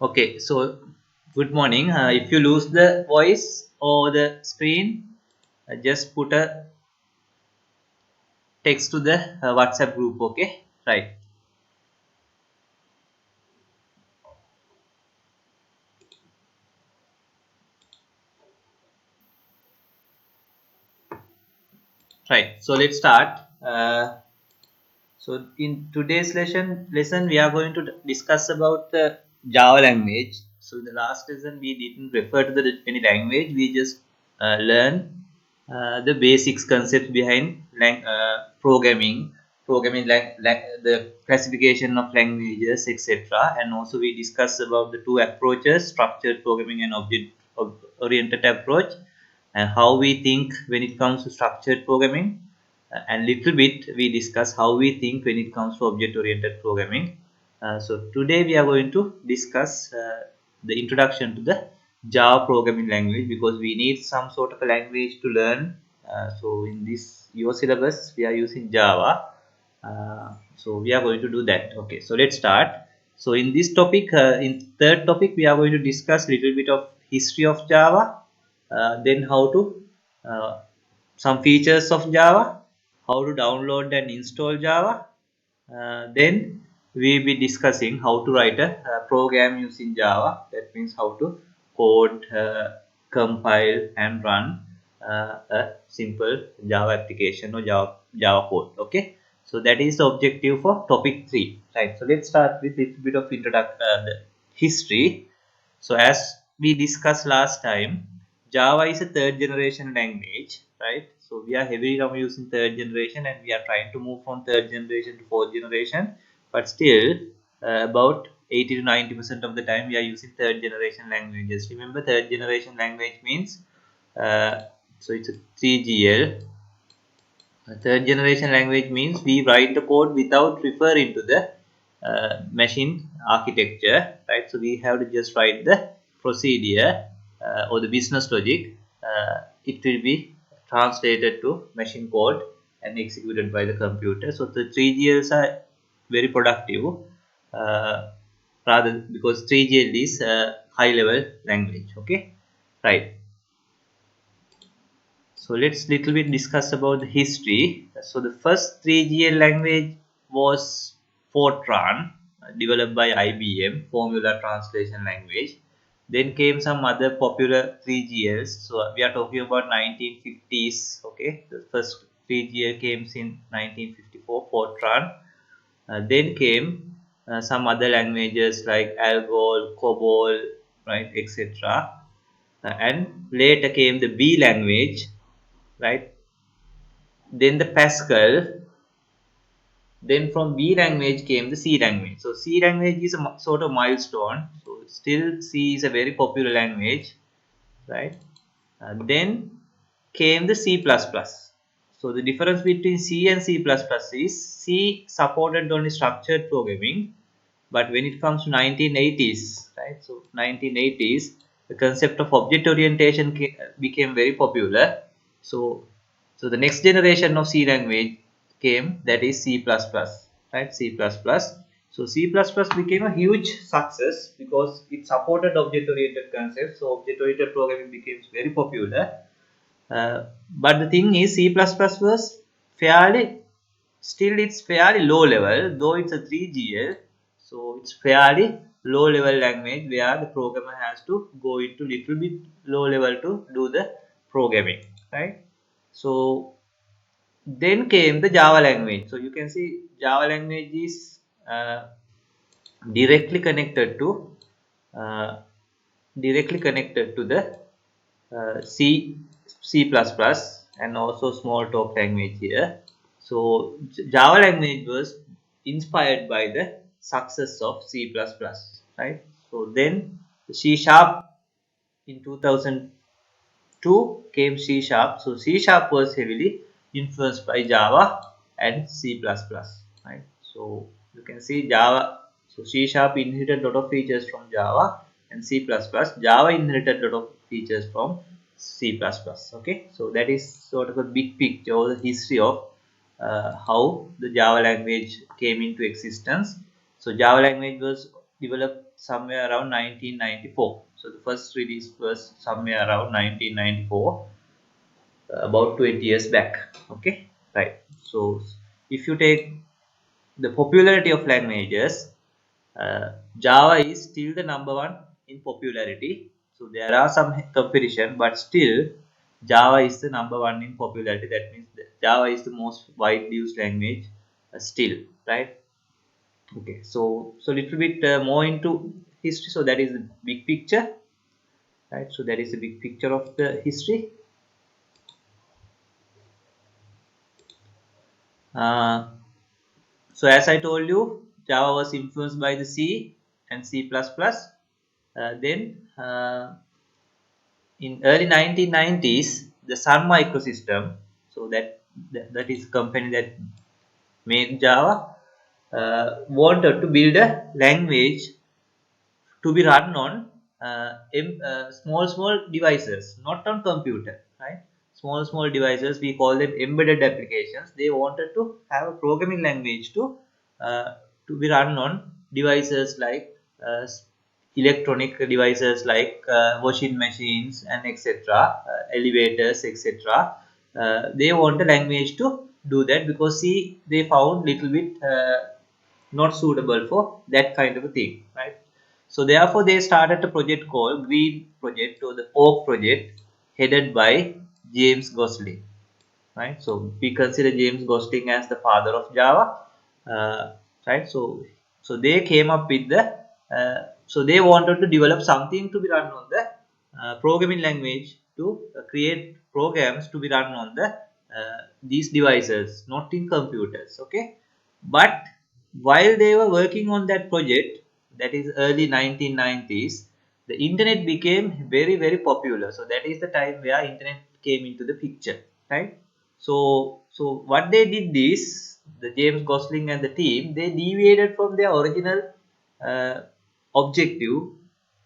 Okay, so good morning. If you lose the voice or the screen, just put a text to the WhatsApp group. Okay, right, right. So let's start. So in today's lesson we are going to discuss about the Java language. So in the last lesson we didn't refer to any language. We just learn the basics concepts behind programming, the classification of languages, etc. And also we discuss about the two approaches: structured programming and oriented approach, and how we think when it comes to structured programming, and little bit we discuss how we think when it comes to object oriented programming. So today we are going to discuss the introduction to the Java programming language, because we need some sort of a language to learn. So in this your syllabus we are using Java. So we are going to do that. Okay, so let's start. So in this topic, in third topic, we are going to discuss little bit of history of Java, then how to some features of Java, how to download and install Java. Then we will be discussing how to write a program using Java. That means how to code, compile, and run a simple Java application or Java code. Okay, so that is the objective for topic 3. Right. So let's start with a little bit of the history. So as we discussed last time, Java is a third generation language, right? So we are heavily now using third generation, and we are trying to move from third generation to fourth generation. But still, about 80 to 90% of the time we are using third generation languages. Remember, third generation language means so it's a 3GL. A third generation language means we write the code without referring to the machine architecture, right? So we have to just write the procedure or the business logic. It will be translated to machine code and executed by the computer. So the 3GLs are very productive, uh, rather because 3GL is a high level language. Okay, right. So let's little bit discuss about the history. So the first 3GL language was Fortran, developed by IBM, Formula Translation Language. Then came some other popular 3GLs. So we are talking about 1950s. Okay, the first 3GL came in 1954, Fortran. Then came some other languages like Algol, COBOL, right, etc. And later came the B language, right? Then the Pascal. Then from B language came the C language. So C language is a sort of milestone. So still C is a very popular language, right? Then came the C++. So the difference between C and C++ is C supported only structured programming, but when it comes to 1980s, right? So 1980s, the concept of object orientation became very popular. So so the next generation of C language came, that is C++, right? C++. So C++ became a huge success because it supported object oriented concepts. So object oriented programming became very popular. But the thing is, C++ was fairly, still it's fairly low level, though it's a 3GL. So it's fairly low level language where the programmer has to go into little bit low level to do the programming, right? So then came the Java language. So you can see Java language is directly connected to uh, the C++ and also Smalltalk language here. So Java language was inspired by the success of C++, right? So then C Sharp in 2002 came C Sharp. So C Sharp was heavily influenced by Java and C++, right? So you can see Java. So C Sharp inherited a lot of features from Java and C++. Java inherited a lot of features from C++. Okay, so that is sort of a big picture or the history of how the Java language came into existence. So Java language was developed somewhere around 1994. So the first release was somewhere around 1994, about 20 years back. Okay, right. So if you take the popularity of languages, Java is still the number one in popularity. So there are some competition, but still Java is the number one in popularity. That means that Java is the most widely used language still, right? Okay, so little bit more into history. So that is the big picture, right? So that is the big picture of the history. Uh, so as I told you, Java was influenced by the C and C++. Then in early 1990s, the Sun Microsystem, so that is a company that made Java, wanted to build a language to be run on small devices, not on computer, right? Small devices, we call them embedded applications. They wanted to have a programming language uh, to be run on devices like electronic devices like washing machines and etc, elevators etc. They want a language to do that because see they found little bit not suitable for that kind of a thing, right? So therefore, they started a project called Green Project or the Oak Project, headed by James Gosling, right? So we consider James Gosling as the father of Java, right? So they came up with so they wanted to develop something to be run on the programming language to create programs to be run on these devices, not in computers, okay? But while they were working on that project, that is early 1990s, the internet became very popular. So that is the time where internet came into the picture, right? So what they did is the James Gosling and the team they deviated from their original uh, objective,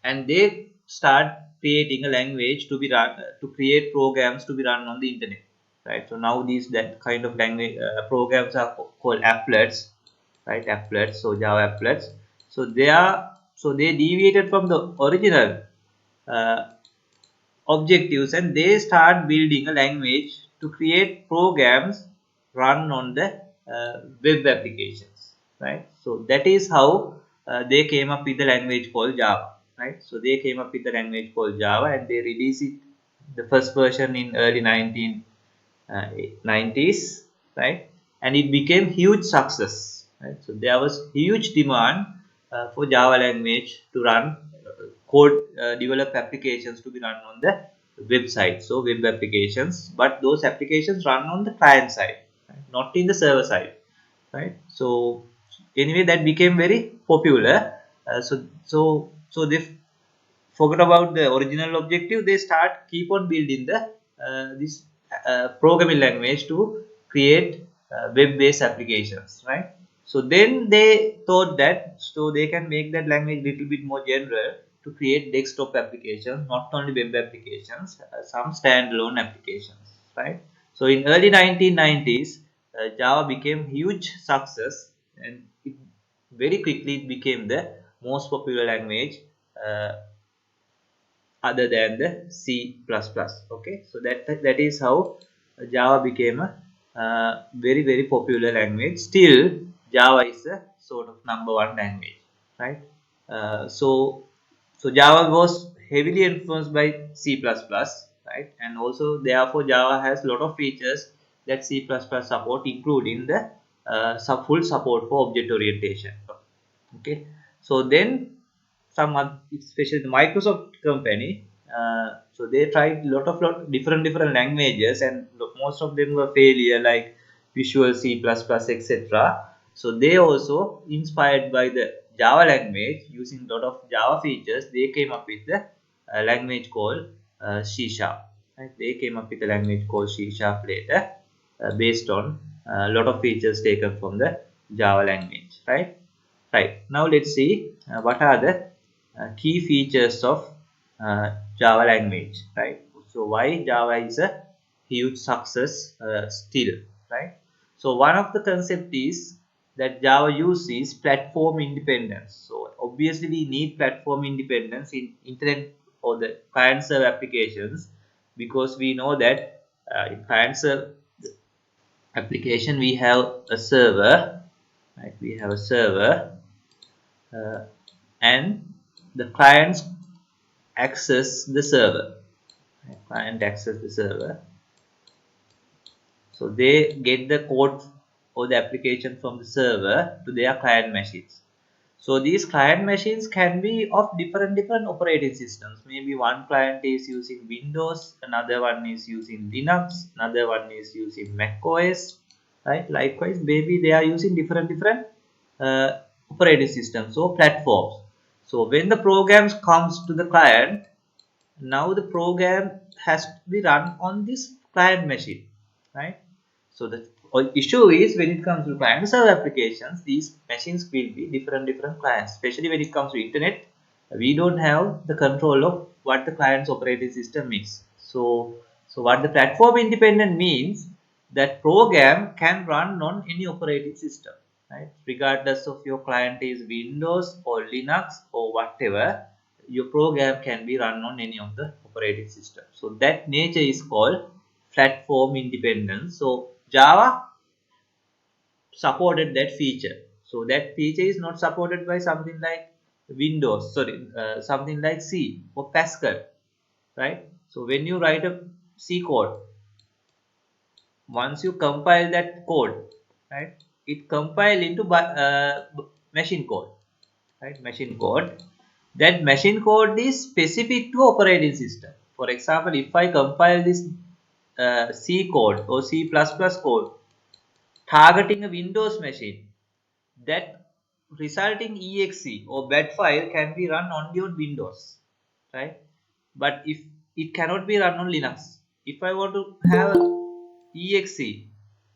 and they start creating a language to be run to create programs to be run on the internet, right? So now these that kind of language programs are called applets, right? Applets, so Java applets. So they deviated from the original uh, objectives, and they start building a language to create programs run on the web applications, right? So that is how they came up with the language called Java, right? So they came up with the language called Java, and they released it the first version in early 1990s, right? And it became huge success, right? So there was huge demand for Java language to run code, develop applications to be run on the website, so web applications, but those applications run on the client side, right? Not in the server side, right? So anyway, that became very popular. So they forget about the original objective. They start keep on building the this programming language to create web-based applications, right? So then they thought that so they can make that language little bit more general to create desktop applications, not only web applications, some standalone applications, right? So in early 1990s, Java became huge success, and very quickly it became the most popular language uh, other than the C++. Okay, so that is how Java became a very popular language. Still, Java is a sort of number one language, right? So Java was heavily influenced by C++, right? And also therefore Java has a lot of features that C++ support, including the full support for object orientation. Okay, so then especially the Microsoft company, so they tried lot different languages, and most of them were failure, like Visual C++, etc. So they also inspired by the Java language, using lot of Java features. They came up with the language called C Sharp. Right? They came up with a language called C Sharp later, based on a lot of features taken from the Java language. Right, now let's see what are the key features of Java language, right? So why Java is a huge success still, right? So one of the concept is that Java uses platform independence. So obviously we need platform independence in internet or the client server applications, because we know that in client server application we have a server, right? We have a server, uh, and the clients access the server. Right? Client access the server, so they get the code or the application from the server to their client machines. So these client machines can be of different operating systems. Maybe one client is using Windows, another one is using Linux, another one is using Mac OS, right? Likewise, maybe they are using different operating systems or platforms. So when the programs comes to the client, now the program has to be run on this client machine, right? So the issue is, when it comes to client server applications, these machines will be different clients. Especially when it comes to internet, we don't have the control of what the client's operating system is. So what the platform independent means, that program can run on any operating system, right? Regardless of your client is Windows or Linux or whatever, your program can be run on any of the operating system. So that nature is called platform independence. So Java supported that feature. So that feature is not supported by something like Windows, sorry, something like C or Pascal, right? So when you write a C code, once you compile that code, right, it compile into machine code, right? Machine code. That machine code is specific to operating system. For example, if I compile this C code or C++ code targeting a Windows machine, that resulting exe or bed file can be run only on Windows, right? But if it cannot be run on Linux, if I want to have exe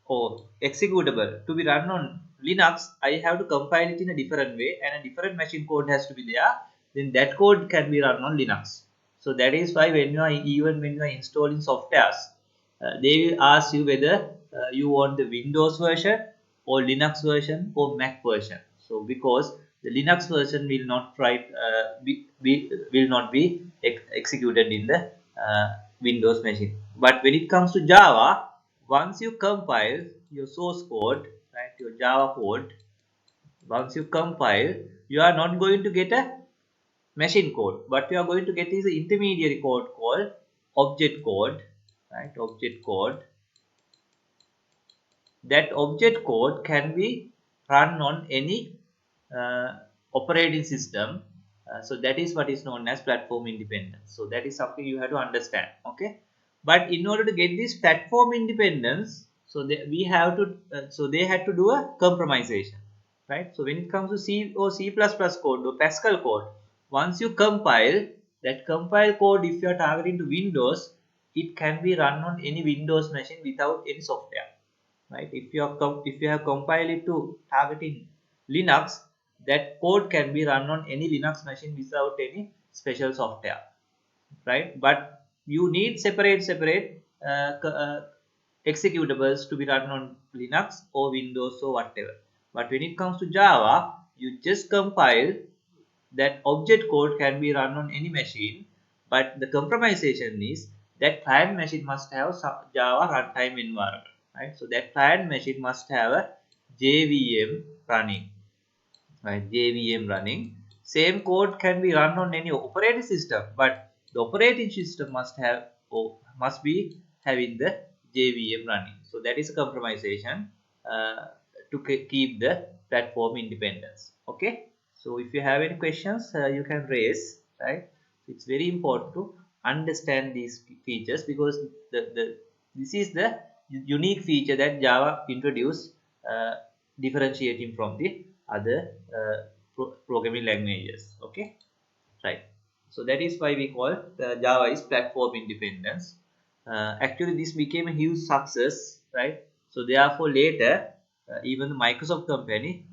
or executable to be run on Linux, I have to compile it in a different way, and a different machine code has to be there. Then that code can be run on Linux. So that is why when you are, even when you are installing softwares, they will ask you whether you want the Windows version or Linux version or Mac version. So because the Linux version will not will not be executed in the Windows machine. But when it comes to Java, once you compile your source code, right, your Java code, once you compile, you are not going to get a machine code. What you are going to get is an intermediary code called object code, right? Object code. That object code can be run on any operating system. So that is what is known as platform independence. So that is something you have to understand. Okay, but in order to get this platform independence, so we have to so they had to do a compromisation, right? So when it comes to C or C++ code or Pascal code, once you compile that compile code, if you are targeting to Windows, it can be run on any Windows machine without any software, right? If you have compiled it to targeting Linux, that code can be run on any Linux machine without any special software, right? But you need separate executables to be run on Linux or Windows or whatever. But when it comes to Java, you just compile that object code can be run on any machine, but the compromisation is that client machine must have some Java runtime environment, right? So that client machine must have a JVM running, right? JVM running. Same code can be run on any operating system, but the operating system must have or must be having the JVM running. So that is a compromisation to keep the platform independence. Okay. So if you have any questions, you can raise. Right. It's very important to understand these features, because this is the unique feature that Java introduced, differentiating from the other programming languages. Okay, right. So that is why we call the Java is platform independence. Actually this became a huge success, right? So therefore later, even the Microsoft company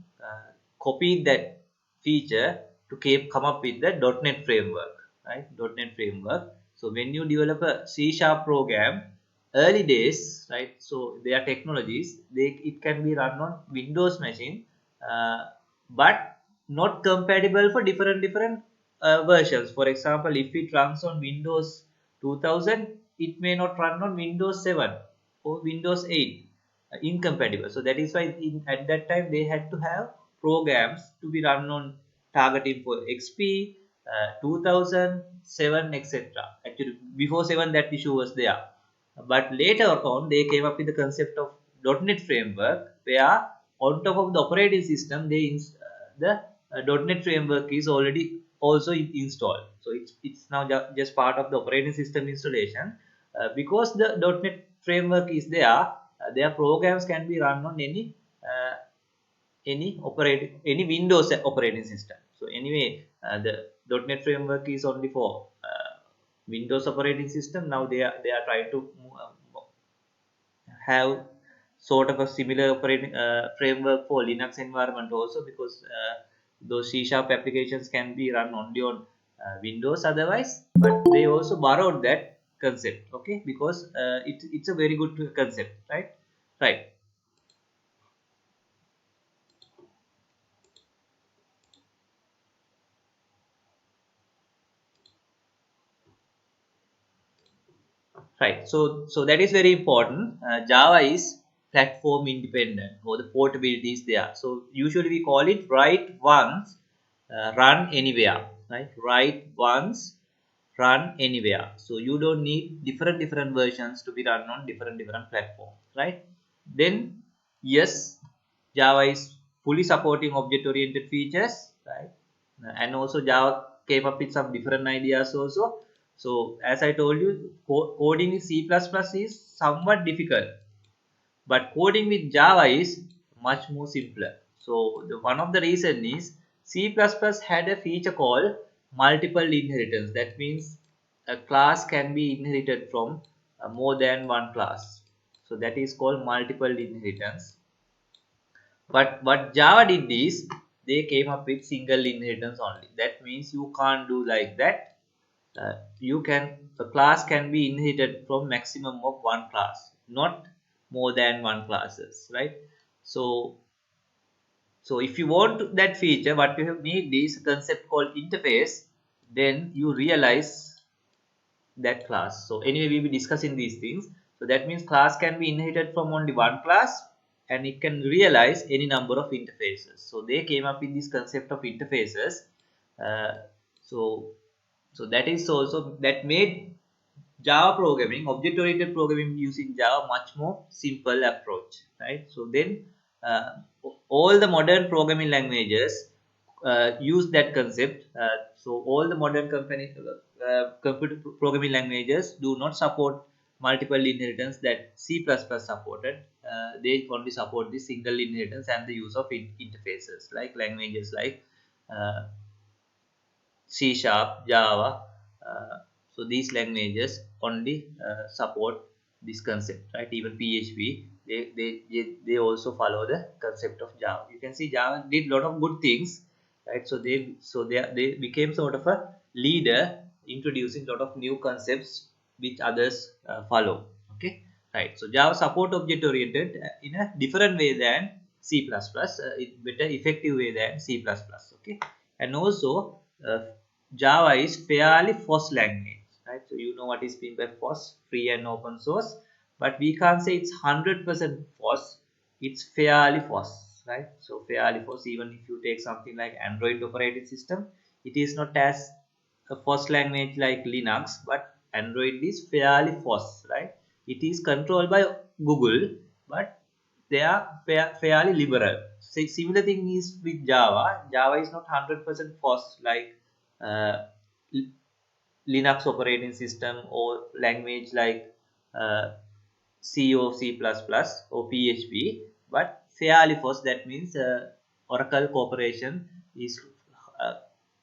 copied that feature to come up with the .NET framework, right? .NET framework. So when you develop a C# program, early days, right? So their technologies, it can be run on Windows machine, but not compatible for different versions. For example, if it runs on Windows 2000, it may not run on Windows 7 or Windows 8. Incompatible. So that is why at that time they had to have programs to be run on targeting for XP, 2007, etc. Actually, before 7 that issue was there, but later on they came up with the concept of .NET framework, where on top of the operating system the .NET framework is already also installed. So it's now just part of the operating system installation. Because the .NET framework is there, their programs can be run on any Windows operating system. So anyway, the .NET framework is only for Windows operating system. Now they are trying to have sort of a similar operating framework for Linux environment also, because those C# applications can be run only on Windows otherwise. But they also borrowed that concept, okay, because it's a very good concept, right? Right. Right. So that is very important. Java is platform independent, or the portability is there. So usually we call it write once, run anywhere. Right. Write once, run anywhere. So you don't need different versions to be run on different platforms. Right. Then yes, Java is fully supporting object oriented features. Right. And also Java came up with some different ideas also. So as I told you, coding with C++ is somewhat difficult, but coding with Java is much more simpler. So one of the reason is C++ had a feature called multiple inheritance. That means a class can be inherited from more than one class. So that is called multiple inheritance. But what Java did is they came up with single inheritance only. That means you can't do like that. You can a class can be inherited from maximum of one class, not more than one classes, right? So so if you want that feature, what you need is a concept called interface. Then you realize that class. So anyway, we will be discussing these things. So that means class can be inherited from only one class, and it can realize any number of interfaces. So they came up with this concept of interfaces. uh, so so that is also that made Java programming, object oriented programming using Java, much more simple approach, right? So then uh, all the modern programming languages use that concept. So all the modern computer programming languages do not support multiple inheritance that C++ supported. They only support the single inheritance and the use of interfaces, like languages like uh, C Sharp, Java. So these languages only support this concept, right? Even PHP, they also follow the concept of Java. You can see Java did a lot of good things, right? So they became sort of a leader, introducing a lot of new concepts which others follow. Okay, right? So Java support object oriented in a different way than C++, in better effective way than C++. Okay, and also Java is fairly FOSS language, right? So you know what is meant by FOSS, free and open source, but we can't say it's 100% FOSS. It's fairly FOSS, right? So fairly FOSS, even if you take something like Android operating system, it is not as a FOSS language like Linux, but Android is fairly FOSS, right? It is controlled by Google, but they are fairly liberal. So similar thing is with Java. Java is not 100% FOSS like uh, Linux operating system or language like C or C++ or PHP, but fairly FOSS. That means Oracle Corporation is uh,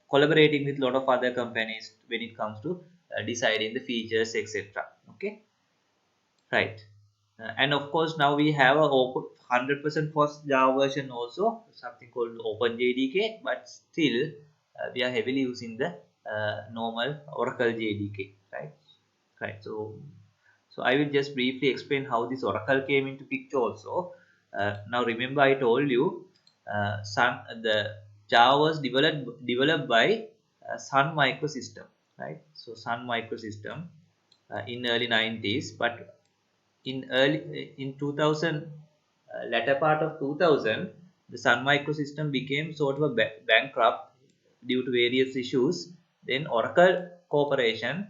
collaborating with a lot of other companies when it comes to deciding the features, etc. Okay, right. And of course, now we have a 100% FOSS Java version also, something called OpenJDK, but still we are heavily using the normal Oracle JDK, right? Right. So I will just briefly explain how this Oracle came into picture also. Now remember I told you the Java was developed by Sun Microsystem, right? So Sun Microsystem in early 90s, but in 2000, latter part of 2000, the Sun Microsystem became sort of a bankrupt due to various issues. Then Oracle Corporation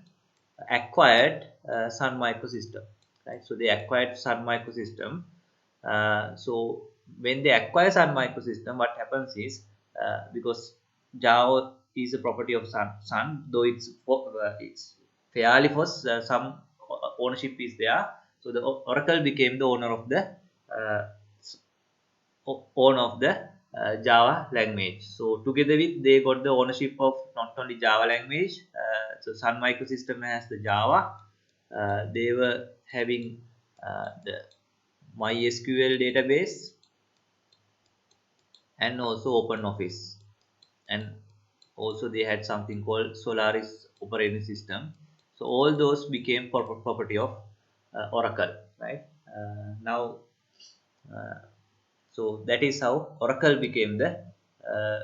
acquired Sun Microsystem, right? So they acquired Sun Microsystem. So when they acquire Sun Microsystem, what happens is, because Java is a property of Sun, though it's fairly for some ownership is there. So the Oracle became the owner of the uh, owner of the Java language. So together with they got the ownership of not only Java language. So Sun Microsystem has the Java. They were having the MySQL database and also OpenOffice, and also they had something called Solaris operating system. So all those became property of Oracle, right? Now, uh, so that is how Oracle became the uh,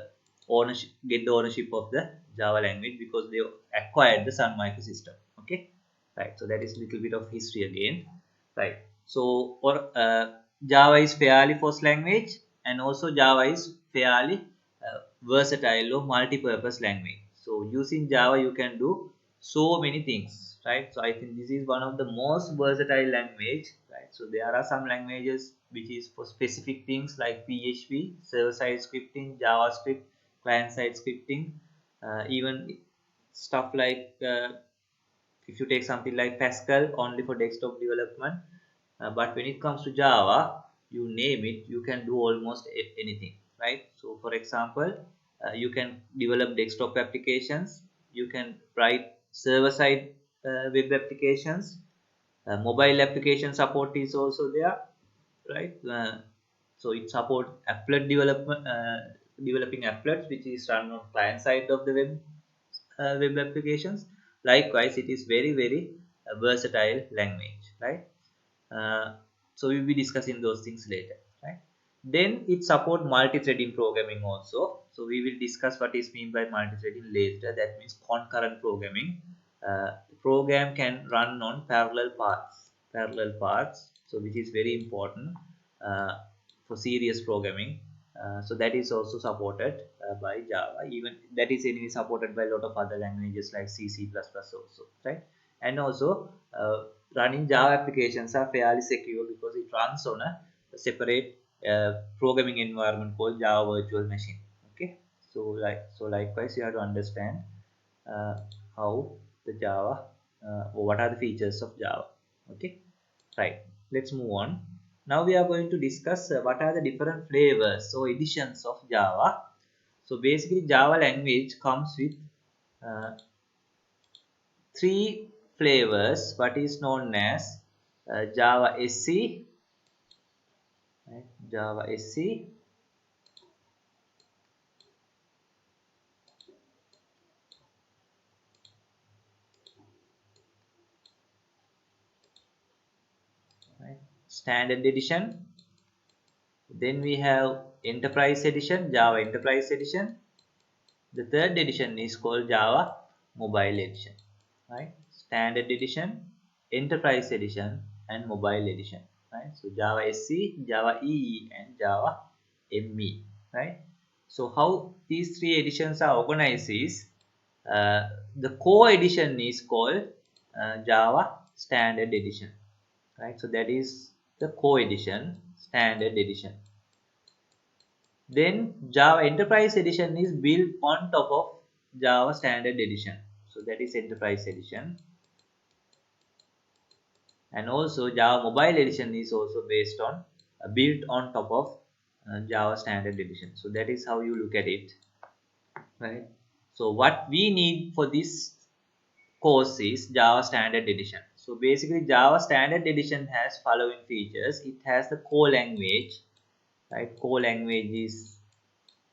get the ownership of the Java language, because they acquired the Sun Microsystem. Okay, right. So that is a little bit of history again, right? So Java is fairly forced language, and also Java is fairly versatile or multi-purpose language. So using Java, you can do so many things, right? So I think this is one of the most versatile language, right? So there are some languages which is for specific things like PHP, server-side scripting, JavaScript, client-side scripting, even stuff like if you take something like Pascal only for desktop development. But when it comes to Java, you name it, you can do almost anything, right? So for example, you can develop desktop applications, you can write server-side web applications, mobile application support is also there, right? So it supports applet development, developing applets which is run on client side of the web applications. Likewise, it is very versatile language, right? So we'll be discussing those things later, right? Then it support multi-threading programming also. So we will discuss what is mean by multi-threading later. That means concurrent programming. The program can run on parallel paths. So which is very important for serious programming. So that is also supported by Java. Even that is anyway supported by a lot of other languages like C, C++ also, right? And also running Java applications are fairly secure because it runs on a separate programming environment called Java Virtual Machine. Okay, so likewise you have to understand uh, how the Java or what are the features of Java. Okay, right. Let's move on. Now we are going to discuss what are the different flavors or editions of Java. So basically, Java language comes with uh, three flavors, what is known as Java SE, right? Java SE, right? Standard edition. Then we have Enterprise edition, Java Enterprise edition. The third edition is called Java Mobile edition, right? Standard edition, Enterprise edition, and Mobile edition, right? So Java SE, Java EE, and Java ME, right? So how these three editions are organized is the core edition is called Java Standard Edition, right? So that is the core edition, Standard Edition. Then Java Enterprise Edition is built on top of Java Standard Edition. So that is Enterprise Edition. And also Java Mobile Edition is also based on built on top of Java Standard Edition. So that is how you look at it, right? So what we need for this course is Java Standard Edition. So basically Java Standard Edition has following features. It has the core language, right? Core language is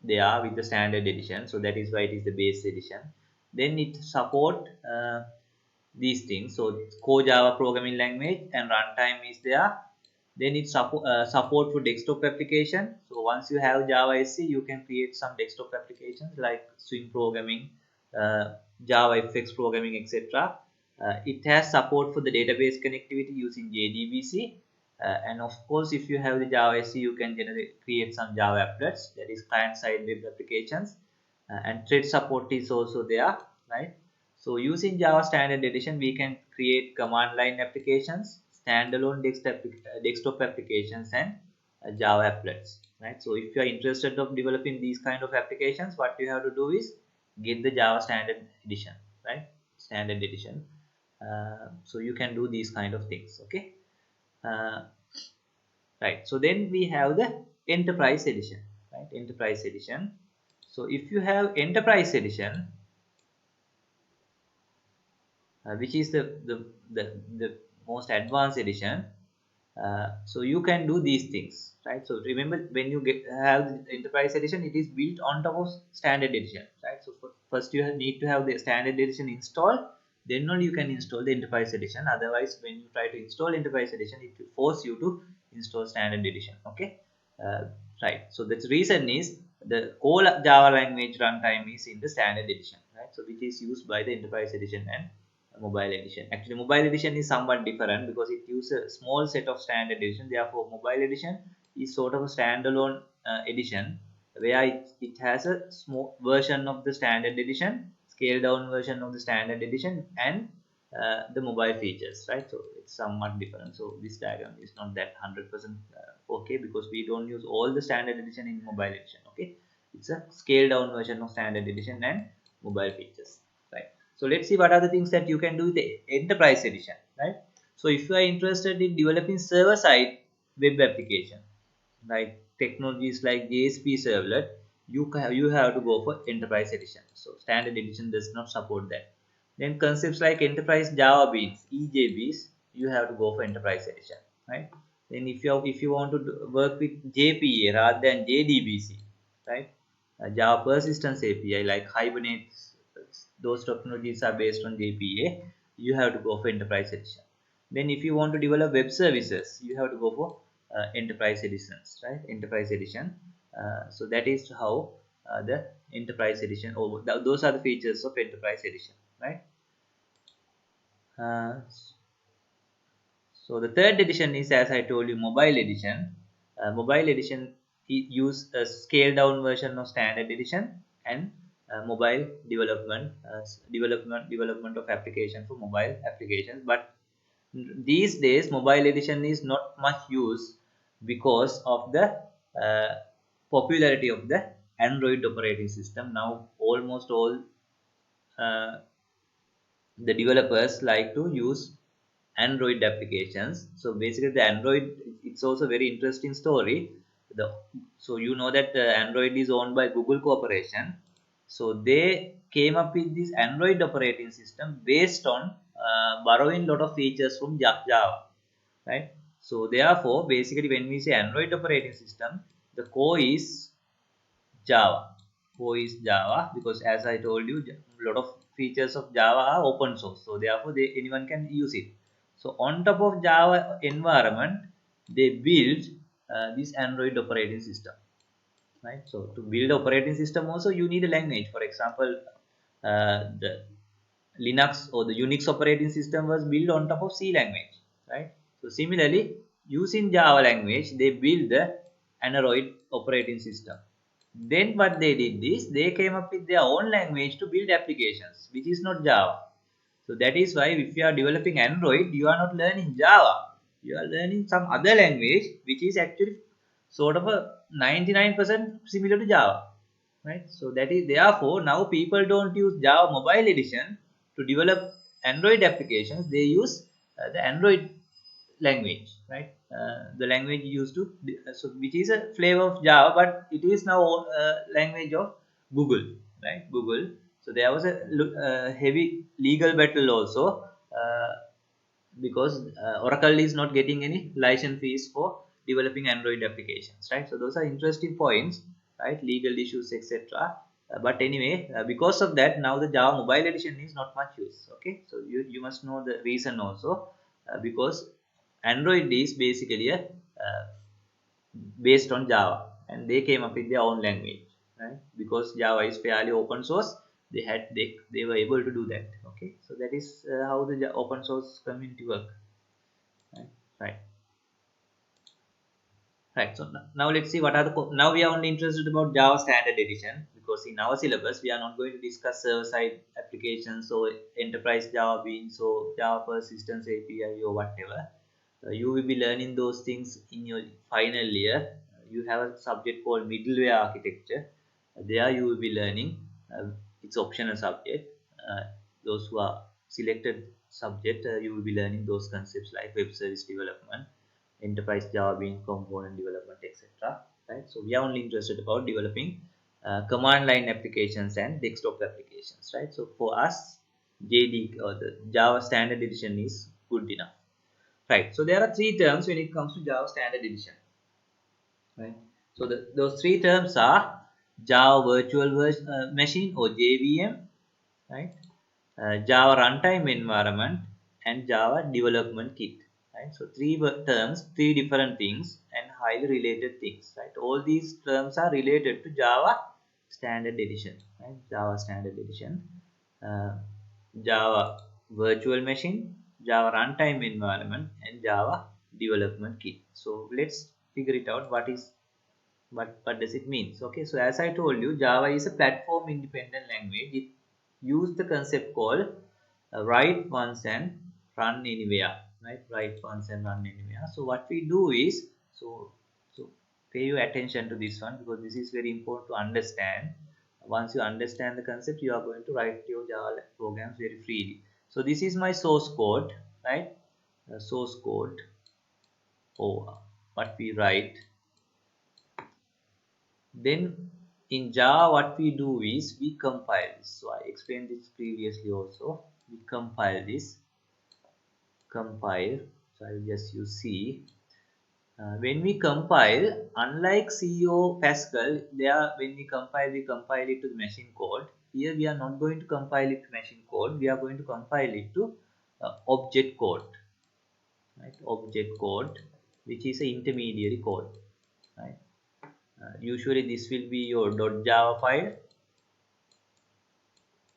they are with the standard edition, so that is why it is the base edition. Then it support these things. So core Java programming language and runtime is there. Then it support for desktop application. So once you have Java SE, you can create some desktop applications like Swing programming, Java FX programming, etc. It has support for the database connectivity using JDBC. And of course, if you have the Java SE, you can create some Java applets, that is client-side web applications. And thread support is also there, right? So using Java Standard Edition, we can create command line applications, standalone desktop applications, and Java applets, right? So if you are interested of developing these kind of applications, what you have to do is get the Java Standard Edition, right? Standard Edition. So you can do these kind of things, okay? Uh, right. So then we have the Enterprise Edition, right? Enterprise Edition. So if you have Enterprise Edition, which is the most advanced edition, so you can do these things, right? So remember, when you have the enterprise edition, it is built on top of standard edition, right? So first you need to have the standard edition installed, then only you can install the enterprise edition. Otherwise, when you try to install enterprise edition, it will force you to install standard edition, okay? uh, right. So the reason is the whole Java language runtime is in the standard edition, right? So which is used by the enterprise edition and mobile edition. Actually, mobile edition is somewhat different because it uses a small set of standard edition. Therefore, mobile edition is sort of a standalone edition where it has a small version of the standard edition, scaled down version of the standard edition, and the mobile features, right? So it's somewhat different. So this diagram is not that 100% okay, because we don't use all the standard edition in mobile edition, okay? It's a scaled down version of standard edition and mobile features, right? So let's see what are the things that you can do with the enterprise edition, right? So if you are interested in developing server side web application, like technologies like JSP servlet, you have to go for enterprise edition. So standard edition does not support that. Then concepts like enterprise Java Beans, EJBs, you have to go for enterprise edition, right? Then if you want to work with JPA rather than JDBC, right? Java Persistence API like Hibernate, those technologies are based on JPA. You have to go for enterprise edition. Then if you want to develop web services, you have to go for enterprise editions, right? Enterprise edition. So that is how the enterprise edition, or those are the features of enterprise edition, right? Uh, so the third edition is, as I told you, mobile edition. Mobile edition use a scaled down version of standard edition and mobile development of application for mobile applications. But these days, mobile edition is not much used because of the uh, popularity of the Android operating system. Now, almost all uh, the developers like to use Android applications. So basically, the Android, it's also very interesting story. The So you know that Android is owned by Google Corporation. So they came up with this Android operating system based on borrowing a lot of features from Java, right? So therefore, basically, when we say Android operating system, the core is Java. Core is Java because, as I told you, a lot of features of Java are open source. So therefore, anyone can use it. So on top of Java environment, they build this Android operating system, right? So to build operating system also, you need a language. For example, the Linux or the Unix operating system was built on top of C language, right? So similarly, using Java language, they build the Android operating system. Then what they did is they came up with their own language to build applications, which is not Java. So that is why if you are developing Android, you are not learning Java. You are learning some other language, which is actually sort of a 99% similar to Java, right? So that is therefore now people don't use Java Mobile Edition to develop Android applications. They use the Android language, right? The language used to so which is a flavor of Java, but it is now language of Google, right? Google. So there was a heavy legal battle also, because Oracle is not getting any license fees for developing Android applications, right? So those are interesting points, right? Legal issues, etc. But anyway, because of that, now the Java Mobile Edition is not much use. Okay, so you must know the reason also, because Android is basically a uh, based on Java, and they came up with their own language, right? Because Java is fairly open source, they were able to do that. Okay, so that is how the open source community work, right? Right. Right. So now let's see what are the now we are only interested about Java Standard Edition, because in our syllabus we are not going to discuss server-side applications or enterprise Java Beans or Java Persistence API or whatever. You will be learning those things in your final year. You have a subject called middleware architecture. There you will be learning. It's optional subject. Those who are selected subject, you will be learning those concepts like web service development, enterprise Java Bean component development, etc. Right. So we are only interested about developing command line applications and desktop applications. Right. So for us, JD or the Java Standard Edition is good enough. Right. So there are three terms when it comes to Java Standard Edition. Right. So those three terms are Java Virtual Machine or JVM, right? Java Runtime Environment, and Java Development Kit. Right. So terms, three different things and highly related things. Right. All these terms are related to Java Standard Edition. Right. Java Standard Edition. Uh, Java Virtual Machine, Java Runtime Environment, and Java Development Kit. So let's figure it out. What does it mean? Okay, so as I told you, Java is a platform independent language. It uses the concept called write once and run anywhere. Right, write once and run anywhere. So what we do is, so pay your attention to this one, because this is very important to understand. Once you understand the concept, you are going to write your Java programs very freely. So this is my source code, right? Source code, or what we write. Then in Java, what we do is we compile this. So I explained this previously also. We compile this, compile. So I will just use C. When we compile, unlike C or Pascal, there when we compile it to the machine code. Here we are not going to compile it to machine code. We are going to compile it to object code, right? Object code, which is an intermediary code, right? Usually this will be your .java file,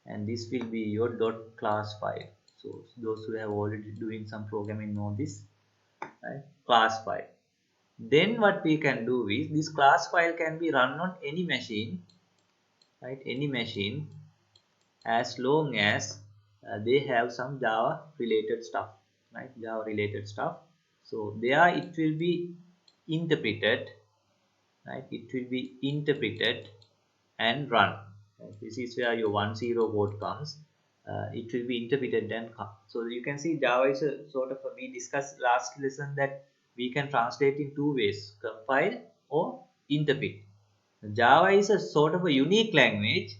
and this will be your .class file. So those who have already doing some programming know this, right? Class file. Then what we can do is this class file can be run on any machine, right? Any machine, as long as they have some Java related stuff, right? Java related stuff. So there it will be interpreted, right? It will be interpreted and run. Right? This is where your 10 code comes. It will be interpreted and come. So you can see Java is a sort of we discussed last lesson that we can translate in two ways: compile or interpret. Java is a sort of a unique language.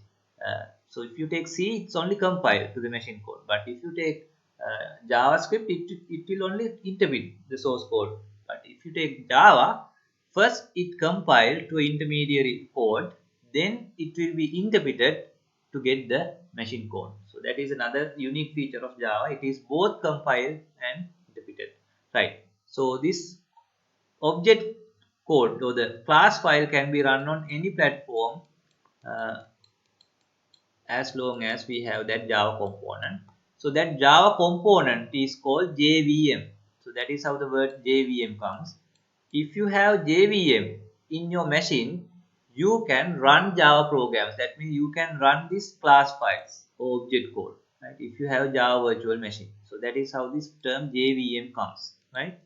So if you take C, it's only compile to the machine code. But if you take JavaScript, it will only interpret the source code. But if you take Java, first it compile to intermediary code, then it will be interpreted to get the machine code. So that is another unique feature of Java. It is both compiled and interpreted. Right. So this object code or the class file can be run on any platform uh, as long as we have that Java component. So that Java component is called JVM. So that is how the word JVM comes. If you have JVM in your machine, you can run Java programs. That means you can run these class files or object code, right? If you have Java virtual machine. So that is how this term JVM comes, right?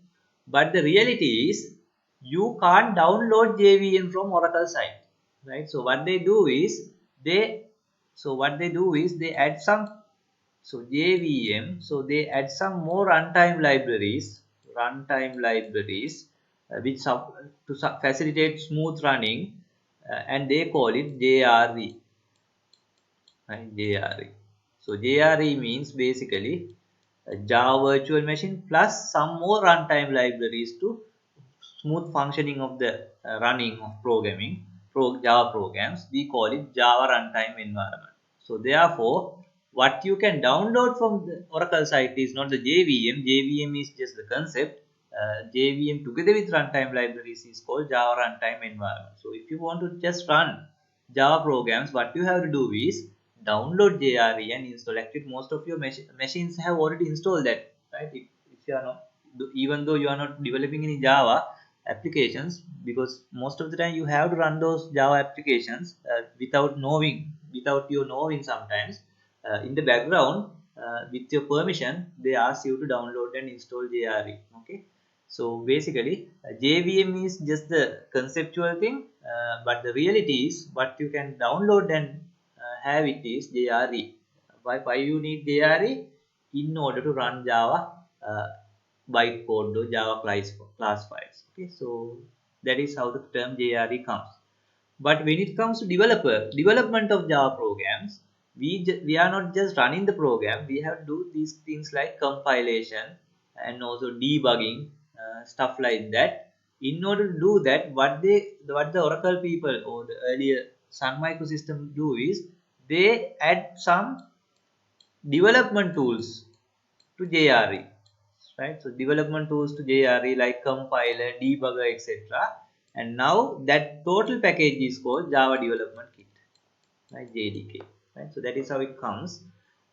But the reality is you can't download JVM from Oracle site, right? So what they do is they add some, so JVM, so they add some more runtime libraries which to facilitate smooth running, and they call it JRE, right? JRE. So JRE means basically a Java virtual machine plus some more runtime libraries to smooth functioning of the running of Java programs. We call it Java runtime environment. So therefore, what you can download from the Oracle site is not the JVM. JVM is just the concept. JVM together with runtime libraries is called Java Runtime Environment. So if you want to just run Java programs, what you have to do is download JRE and install. Actually, most of your machines have already installed that, right? If you are not, even though you are not developing any Java applications, because most of the time you have to run those Java applications without your knowing sometimes in the background with your permission they ask you to download and install JRE. Okay, so basically JVM is just the conceptual thing, but the reality is what you can download and have it is JRE. Why you need JRE? In order to run Java bytecode or Java class files. Okay, so that is how the term JRE comes. But when it comes to development of Java programs, we are not just running the program. We have to do these things like compilation and also debugging, stuff like that. In order to do that, what the Oracle people or the earlier Sun Microsystem do is they add some development tools to JRE, right? So development tools to JRE like compiler, debugger, etc. And now that total package is called Java Development Kit, right? JDK, right? So that is how it comes,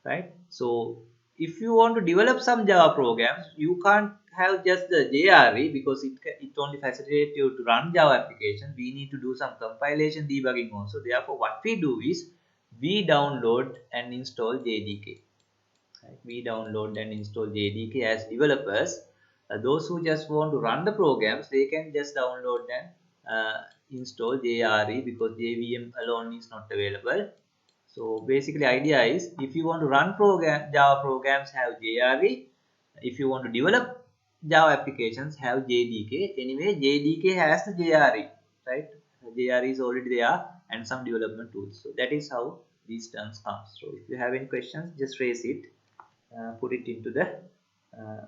right? So if you want to develop some Java programs, you can't have just the JRE because it only facilitates you to run Java application. We need to do some compilation debugging also. Therefore, what we do is we download and install JDK. Right? We download and install JDK as developers. Those who just want to run the programs, they can just download and install JRE because JVM alone is not available. So basically, idea is if you want to run Java programs, have JRE. If you want to develop Java applications, have JDK. Anyway, JDK has the JRE, right? JRE is already there and some development tools. So that is how these terms come. So if you have any questions, just raise it, put it into the uh,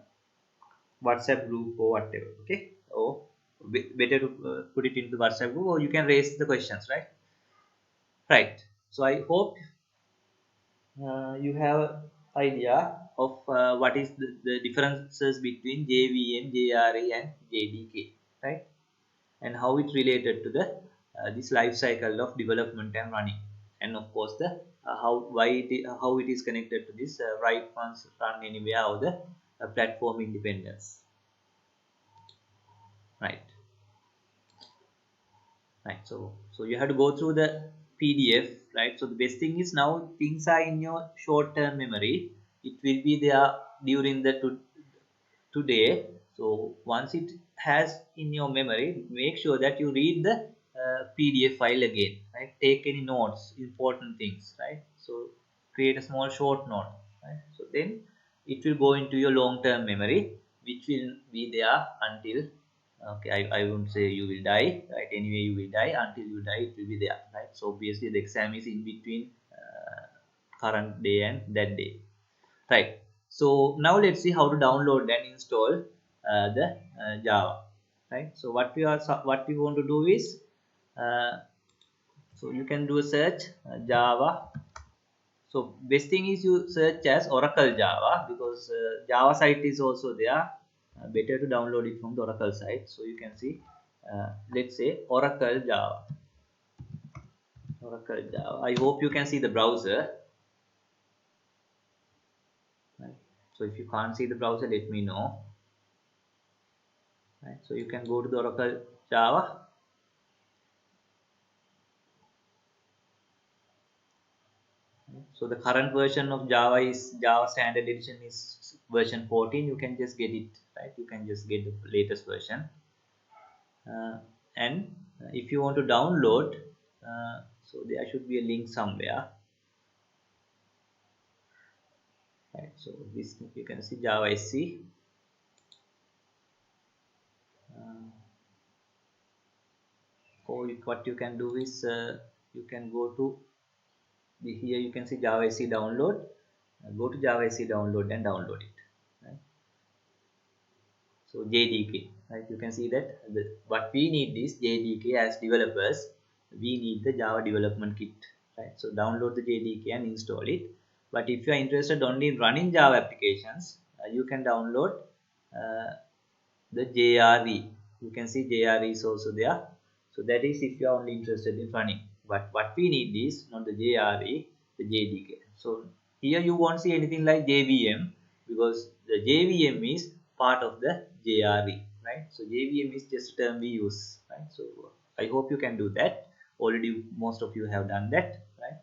WhatsApp group or whatever. Okay, or better to put it into the WhatsApp group, or you can raise the questions, right? Right. So I hope you have idea of what is the differences between JVM, JRE, and JDK, right? And how it related to the this life cycle of development and running, and of course the how it is connected to this write once run anywhere or the platform independence, right? Right, so you have to go through the PDF, right? So the best thing is now things are in your short-term memory. It will be there during the today. So once it has in your memory, make sure that you read the PDF file again, right? Take any notes, important things, right? So create a small short note, right? So then it will go into your long-term memory, which will be there until, okay, I won't say you will die, right? Anyway, you will die. Until you die, it will be there, right? So obviously the exam is in between current day and that day, right? So now let's see how to download and install the Java, right? So what we want to do is uh, so you can do a search Java. So best thing is you search as Oracle Java because Java site is also there. Better to download it from the Oracle site. So you can see, let's say Oracle Java. Oracle Java. I hope you can see the browser. Right? So if you can't see the browser, let me know. Right? So you can go to the Oracle Java. So the current version of Java is Java Standard Edition is version 14. You can just get it, right? You can just get the latest version. And if you want to download, so there should be a link somewhere, right? So this you can see Java SC. Or what you can do is you can go to here you can see Java SC download. Go to Java SC download and download it. Right? So JDK, right? You can see that what we need is JDK as developers. We need the Java development kit, right? So download the JDK and install it. But if you are interested only in running Java applications, you can download uh, the JRE. You can see JRE is also there. So that is if you are only interested in running. But what we need is not the JRE, the JDK. So here you won't see anything like JVM because the JVM is part of the JRE, right? So JVM is just a term we use, right? So I hope you can do that. Already most of you have done that, right?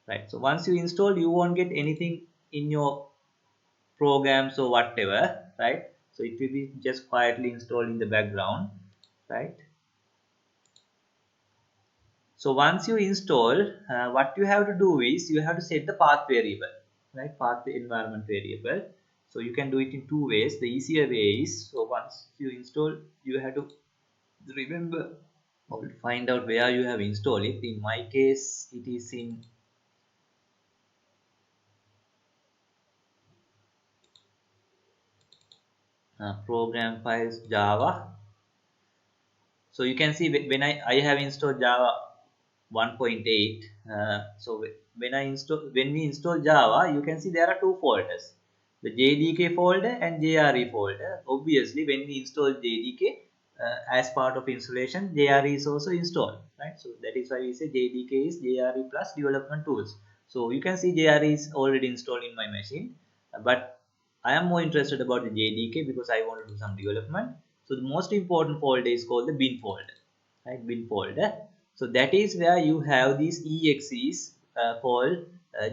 Right. So once you install, you won't get anything in your programs or whatever, right? So it will be just quietly installed in the background, right? So once you install, what you have to do is you have to set the path variable, right? Path environment variable. So you can do it in two ways. The easier way is, so once you install, you have to remember or find out where you have installed it. In my case, it is in program files Java. So you can see when I have installed Java 1.8. So when we install Java, you can see there are two folders, the JDK folder and JRE folder. Obviously, when we install JDK as part of installation, JRE is also installed, right? So that is why we say JDK is JRE plus development tools. So you can see JRE is already installed in my machine, but I am more interested about the JDK because I want to do some development. So the most important folder is called the bin folder, right? Bin folder. So that is where you have these exes called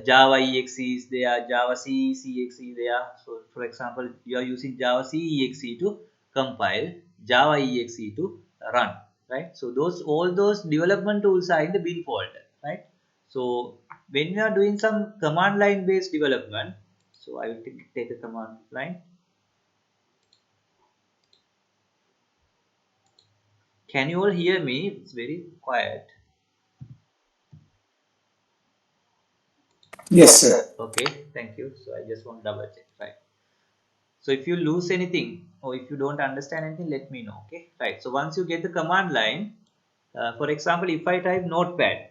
Java exes. They are Java C exe. They are, so for example, you are using Java C exe to compile, Java exe to run, right? So those all those development tools are in the bin folder, right? So when we are doing some command line based development, so I will take a command line. Can you all hear me? It's very quiet. Yes, sir. Okay, thank you. So I just want to double check, right? So if you lose anything or if you don't understand anything, let me know. Okay, right? So once you get the command line, for example, if I type notepad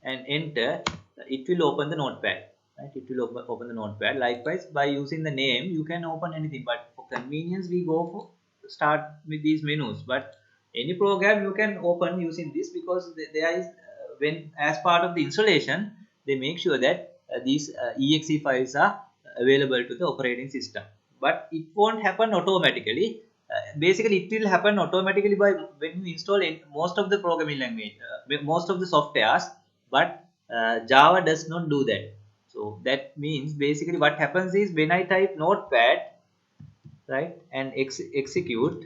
and enter, it will open the notepad, right? It will open the notepad. Likewise, by using the name, you can open anything, but for convenience, we go for start with these menus. But any program you can open using this because there is when as part of the installation, they make sure that these exe files are available to the operating system. But it won't happen automatically. Basically, it will happen automatically by when you install most of the programming language, most of the softwares, but Java does not do that. So that means basically what happens is when I type notepad, right, and execute,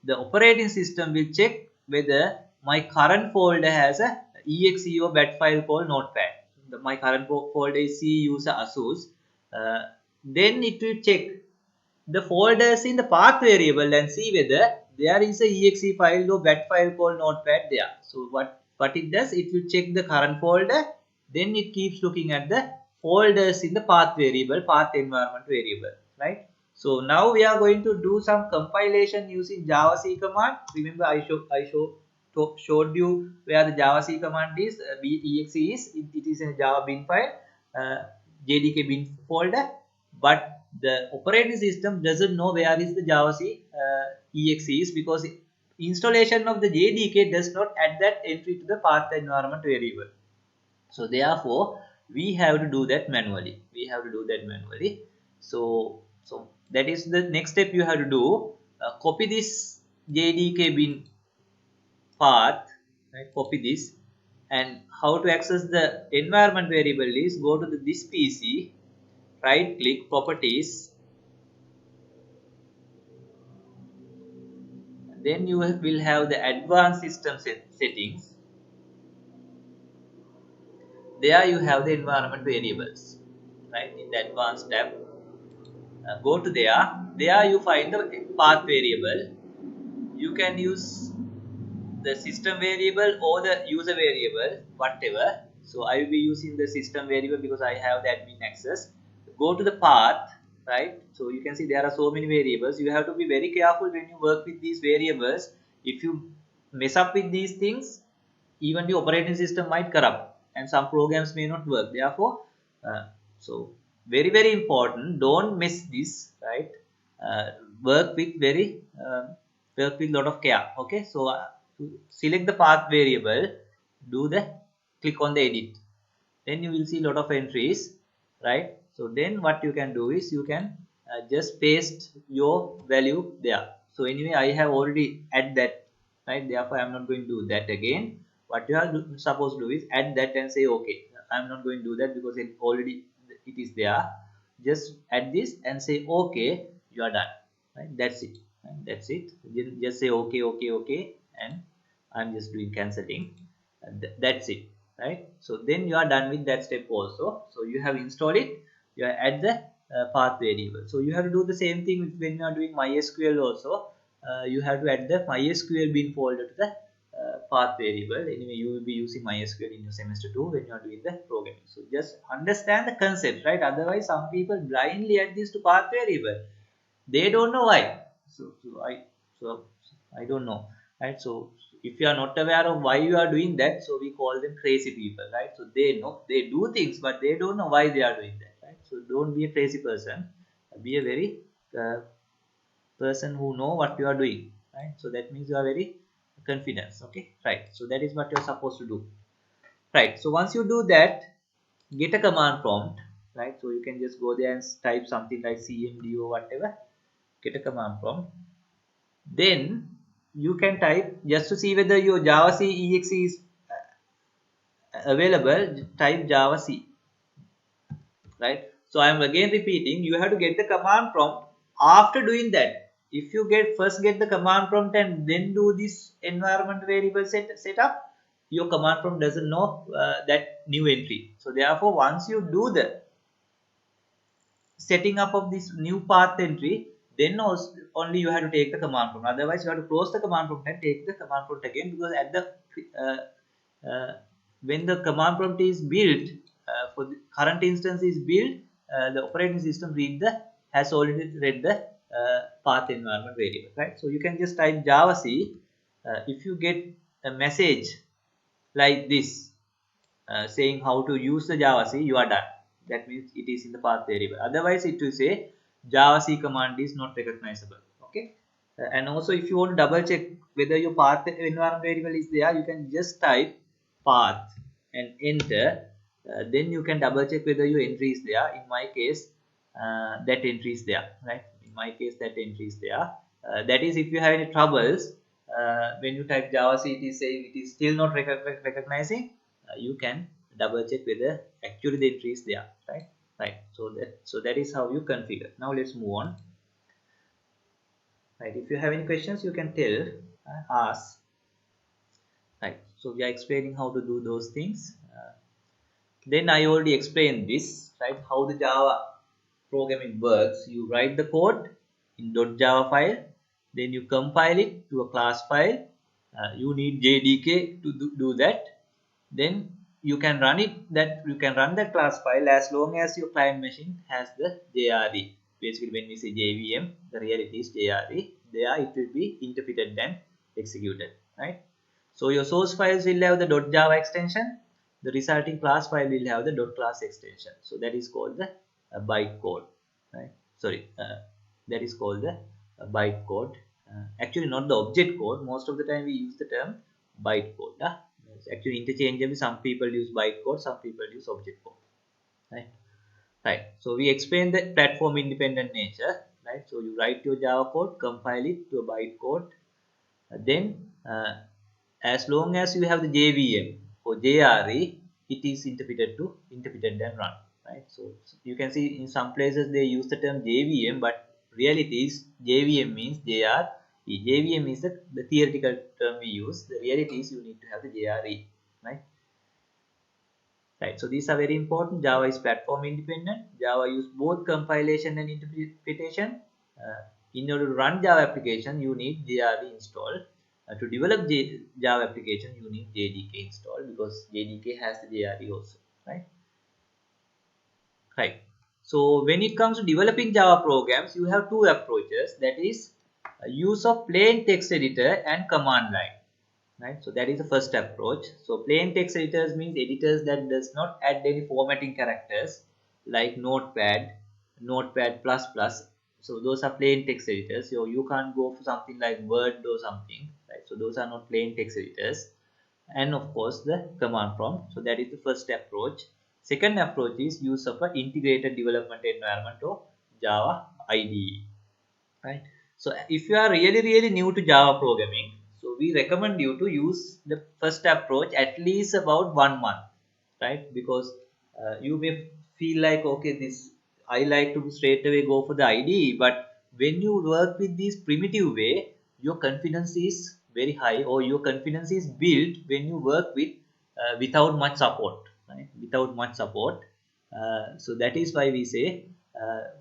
the operating system will check whether my current folder has a exe or bat file called notepad. My current folder is C user Asus. Then it will check the folders in the path variable and see whether there is a exe file or bat file called notepad there. So what it does, it will check the current folder, then it keeps looking at the folders in the path variable, path environment variable, right? So now we are going to do some compilation using Java C command. Remember showed you where the Java C command is, exe is, it is in Java bin file, uh, JDK bin folder, but the operating system doesn't know where is the Java C exe is because installation of the JDK does not add that entry to the path environment variable. So therefore, we have to do that manually. We have to do that manually. So that is the next step you have to do. Copy this JDK bin path, right? Copy this, and how to access the environment variable is go to this PC, right click properties, then you will have the advanced system settings. There you have the environment variables, right? In the advanced tab, go to there you find the path variable. You can use the system variable or the user variable, whatever. So I will be using the system variable because I have the admin access. Go to the path, right? So you can see there are so many variables. You have to be very careful when you work with these variables. If you mess up with these things, even the operating system might corrupt and some programs may not work. Therefore, so very important, don't miss this, right? work with work with lot of care. Okay, so select the path variable, do the click on the edit, then you will see a lot of entries, right? So then what you can do is you can just paste your value there. So anyway, I have already add that, right? Therefore, I'm not going to do that again. What you are supposed to do is add that and say okay. I'm not going to do that because it is there. Just add this and say okay. You are done, right? That's it. Right? That's it. Just say okay, okay, okay, and I'm just doing cancelling. That's it, right? So then you are done with that step also. So you have installed it, you are at the path variable. So you have to do the same thing when you are doing MySQL also. You have to add the MySQL bin folder to the path variable. Anyway, you will be using MySQL in your semester 2 when you are doing the programming. So just understand the concept, right? Otherwise, some people blindly add this to path variable. They don't know why. So I don't know, right? So if you are not aware of why you are doing that, so we call them crazy people, right? So they know they do things, but they don't know why they are doing that, right? So don't be a crazy person. Be a very person who know what you are doing, right? So that means you are very confident. Okay, right? So that is what you are supposed to do, right? So once you do that, get a command prompt, right? So you can just go there and type something like cmd or whatever, get a command prompt. Then you can type just to see whether your Java C exe is available. Type Java C, right? So I am again repeating. You have to get the command prompt. After doing that, if you first get the command prompt and then do this environment variable setup, your command prompt doesn't know that new entry. So therefore, once you do the setting up of this new path entry, then also only you have to take the command prompt. Otherwise, you have to close the command prompt and take the command prompt again, because at the when the command prompt is built, for the current instance is built, the operating system has already read the path environment variable, right? So you can just type Java C. If you get a message like this saying how to use the Java C, you are done. That means it is in the path variable. Otherwise, it will say Java C command is not recognizable. Okay. And also, if you want to double check whether your path environment variable is there, you can just type path and enter. Then you can double check whether your entry is there. In my case, that entry is there, right? In my case, that entry is there. That is, if you have any troubles, when you type Java C, it is saying it is still not recognizing. You can double check whether actually the entry is there, right? So that is how you configure. Now let's move on, right? If you have any questions, you can ask, right? So we are explaining how to do those things. Then I already explained this, right? How the Java programming works. You write the code in .java file, then you compile it to a class file. You need JDK to do that. Then you can run that class file as long as your client machine has the JRE. Basically, when we say JVM, the reality is JRE. There it will be interpreted and executed, right? So your source files will have the .java extension. The resulting class file will have the .class extension. So that is called the bytecode, right? Sorry, that is called the bytecode. Actually, not the object code. Most of the time we use the term bytecode. It's actually interchangeable. Some people use bytecode, some people use object code, right? Right. So we explain the platform independent nature, right? So you write your Java code, compile it to a bytecode, then as long as you have the JVM or JRE, it is interpreted and run, right? So you can see in some places they use the term JVM, but reality is JVM means JRE. JVM is the theoretical term we use. The reality is you need to have the JRE, right? Right. So these are very important. Java is platform independent. Java use both compilation and interpretation. In order to run Java application, you need JRE installed. To develop Java application, you need JDK installed, because JDK has the JRE also, right? Right. So when it comes to developing Java programs, you have two approaches. That is use of plain text editor and command line. Right, so that is the first approach. So plain text editors means editors that does not add any formatting characters like Notepad, Notepad++. So those are plain text editors. So you can't go for something like Word or something, right? So those are not plain text editors. And of course the command prompt. So that is the first approach. Second approach is use of an integrated development environment or Java IDE, right? So if you are really new to Java programming, so we recommend you to use the first approach at least about 1 month, right? Because you may feel like, okay, this I like to straight away go for the IDE, but when you work with this primitive way, your confidence is very high, or your confidence is built when you work with without much support, right? Without much support. So that is why we say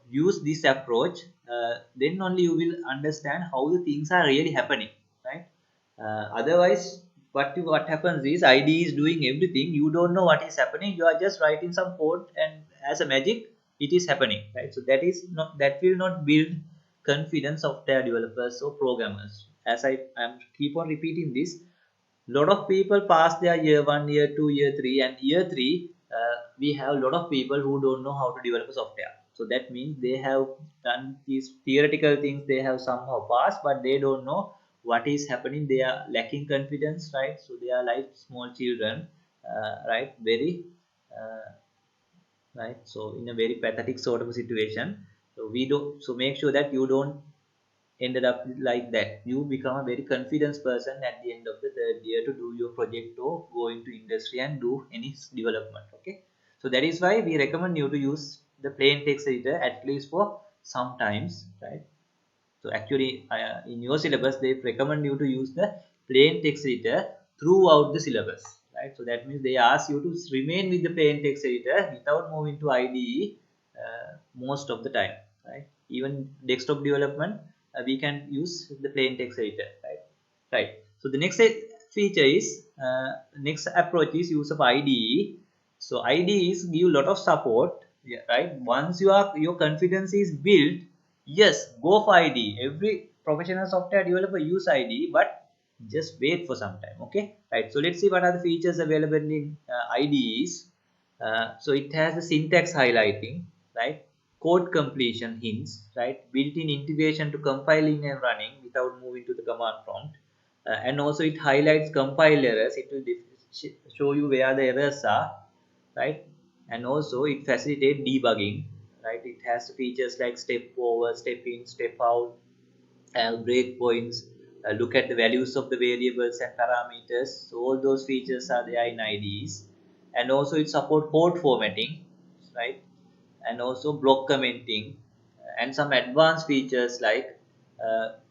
use this approach. Then only you will understand how the things are really happening, right? Otherwise, what happens is IDE is doing everything. You don't know what is happening. You are just writing some code, and as a magic, it is happening, right? So that will not build confidence of their developers or programmers. As I am keep on repeating this, lot of people pass their year one, year two, year three, and year three. We have a lot of people who don't know how to develop a software. So that means they have done these theoretical things. They have somehow passed, but they don't know what is happening. They are lacking confidence, right? So they are like small children, right? Very uh, right. So in a very pathetic sort of a situation. So we don't. So make sure that you don't ended up like that. You become a very confident person at the end of the third year to do your project or go into industry and do any development. Okay, so that is why we recommend you to use the plain text editor at least for some times, right? So actually, in your syllabus, they recommend you to use the plain text editor throughout the syllabus, right? So that means they ask you to remain with the plain text editor without moving to IDE most of the time, right? Even desktop development, we can use the plain text editor, right? Right. So the next feature is next approach is use of IDE. So IDE is give lot of support, yeah, right? Once your confidence is built, yes, go for IDE. Every professional software developer use IDE, but just wait for some time. Okay, right? So let's see what are the features available in IDEs. So it has the syntax highlighting, right? Code completion hints, right? Built-in integration to compiling and running without moving to the command prompt. And also it highlights compile errors. It will show you where the errors are, right? And also it facilitates debugging, right? It has features like step over, step in, step out, breakpoints, look at the values of the variables and parameters. So all those features are there in IDEs. And also it support code formatting, right? And also block commenting, and some advanced features like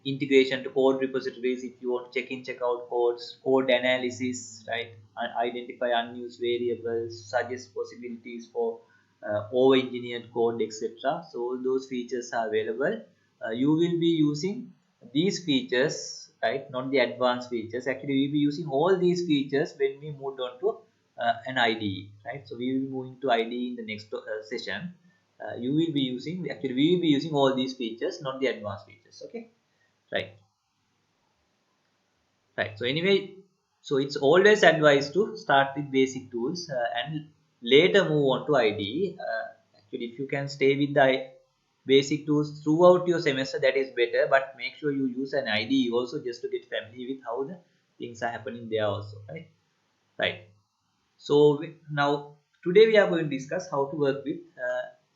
integration to code repositories if you want to check in check out codes, code analysis, right? Identify unused variables, suggest possibilities for over engineered code, etc. So all those features are available. You will be using these features, right? Not the advanced features. Actually we'll be using all these features when we moved on to an IDE, right? So we will be moving to IDE in the next session. You will be using, actually we will be using all these features, not the advanced features. Okay, right. Right. So anyway, so it's always advised to start with basic tools and later move on to IDE. Actually, if you can stay with the basic tools throughout your semester, that is better. But make sure you use an IDE also just to get familiar with how the things are happening there also. Right. Right. So now today we are going to discuss how to work with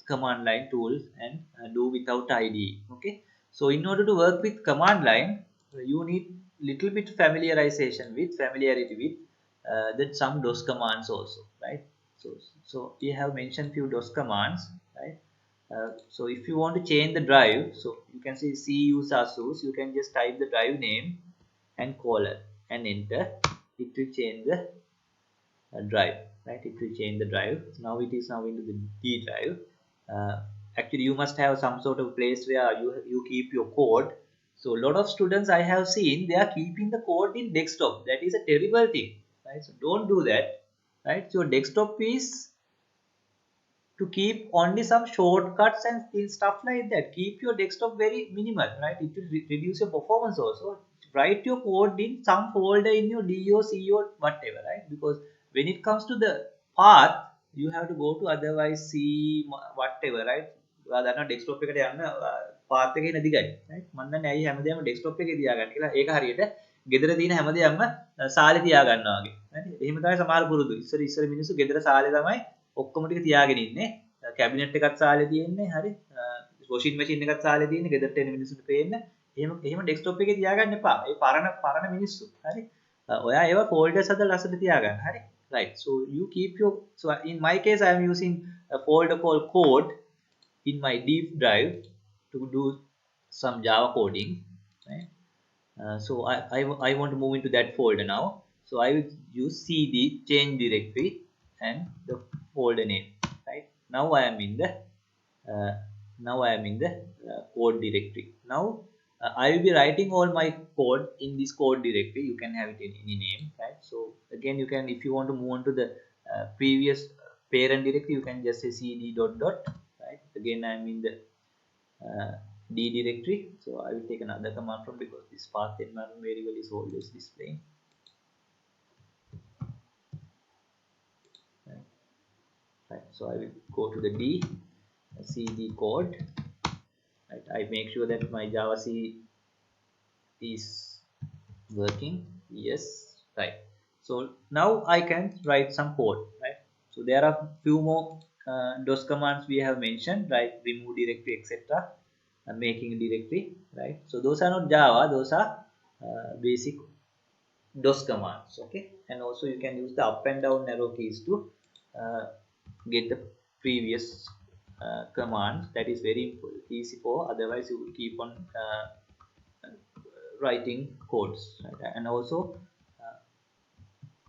command line tools and do without IDE. Okay. So in order to work with command line, you need little bit familiarity with that some DOS commands also, right? So we have mentioned few DOS commands, right? So if you want to change the drive, so you can say C use ASUS, you can just type the drive name and colon and enter. It will change the drive, right? It will change the drive. Now it is now into the D drive. uh, Actually you must have some sort of place where you keep your code. So a lot of students I have seen, they are keeping the code in desktop. That is a terrible thing, right? So don't do that, right? So desktop is to keep only some shortcuts and stuff like that. Keep your desktop very minimal, right? It will reduce your performance also. Write your code in some folder in your D or C or whatever, right? Because when it comes to the path, you have to go to otherwise C whatever, right? Desktop එකට යන්න path එකේ නැදිගයි right මම දන්නේ ඇයි හැමදේම desktop එකේ තියාගන්න කියලා ඒක හරියට ගෙදර තියෙන හැමදේම සාලේ තියා ගන්නවා වගේ හරි එහෙම තමයි සමහර පුරුදු ඉස්සර මිනිස්සු ගෙදර සාලේ තමයි ඔක්කොම ටික තියාගෙන ඉන්නේ කැබිනට් එකත් සාලේ තියෙන්නේ හරි වොෂින් මැෂින් එකත් සාලේ තියෙන්නේ ගෙදරට එන මිනිස්සුන්ට පේන්න එහෙම desktop එකේ තියාගන්න එපා ඒ පරණ මිනිස්සු හරි ඔයා ඒවා folders හදලා අසල තියාගන්න හරි right so you keep your so in my case I am using a folder called code in my deep drive to do some Java coding right so I want to move into that folder now so I will use cd change directory and the folder name right now I am in the uh, code directory now I will be writing all my code in this code directory you can have it in any name right so again you can if you want to move on to the previous parent directory you can just say cd dot dot right again I am in the D directory so I will take another command from because this path environment variable is always displaying right so I will go to the D cd code right I make sure that my Java C is working yes right so now I can write some code right so there are few more DOS commands we have mentioned right remove directory etc making a directory right so those are not Java those are basic DOS commands okay and also you can use the up and down arrow keys to get the previous commands that is very easy for otherwise you will keep on writing codes right? And also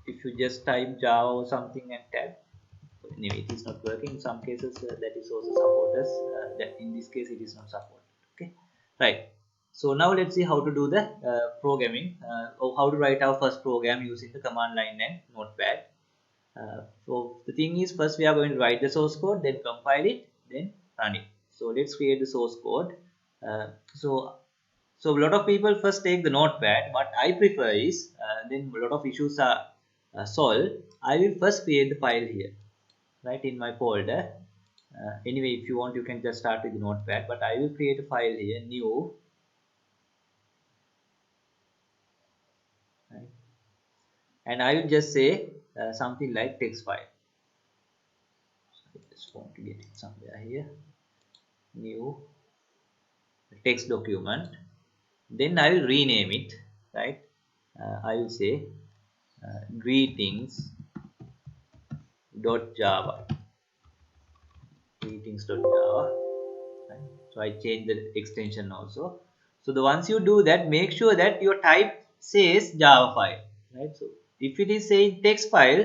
if you just type Java or something and tab anyway it is not working in some cases that is also supported that in this case it is not supported okay right so now let's see how to do the programming or how to write our first program using the command line and notepad so the thing is first we are going to write the source code then compile it then run it so let's create the source code so a lot of people first take the notepad what I prefer is then a lot of issues are solved I will first create the file here right in my folder anyway if you want you can just start with the notepad but I will create a file here new right? And I will just say something like text file so I just want to get it somewhere here new text document then I will rename it right I will say greetings.java greetings.java right? So I change the extension also so the once you do that make sure that your type says Java file right so if it is saying text file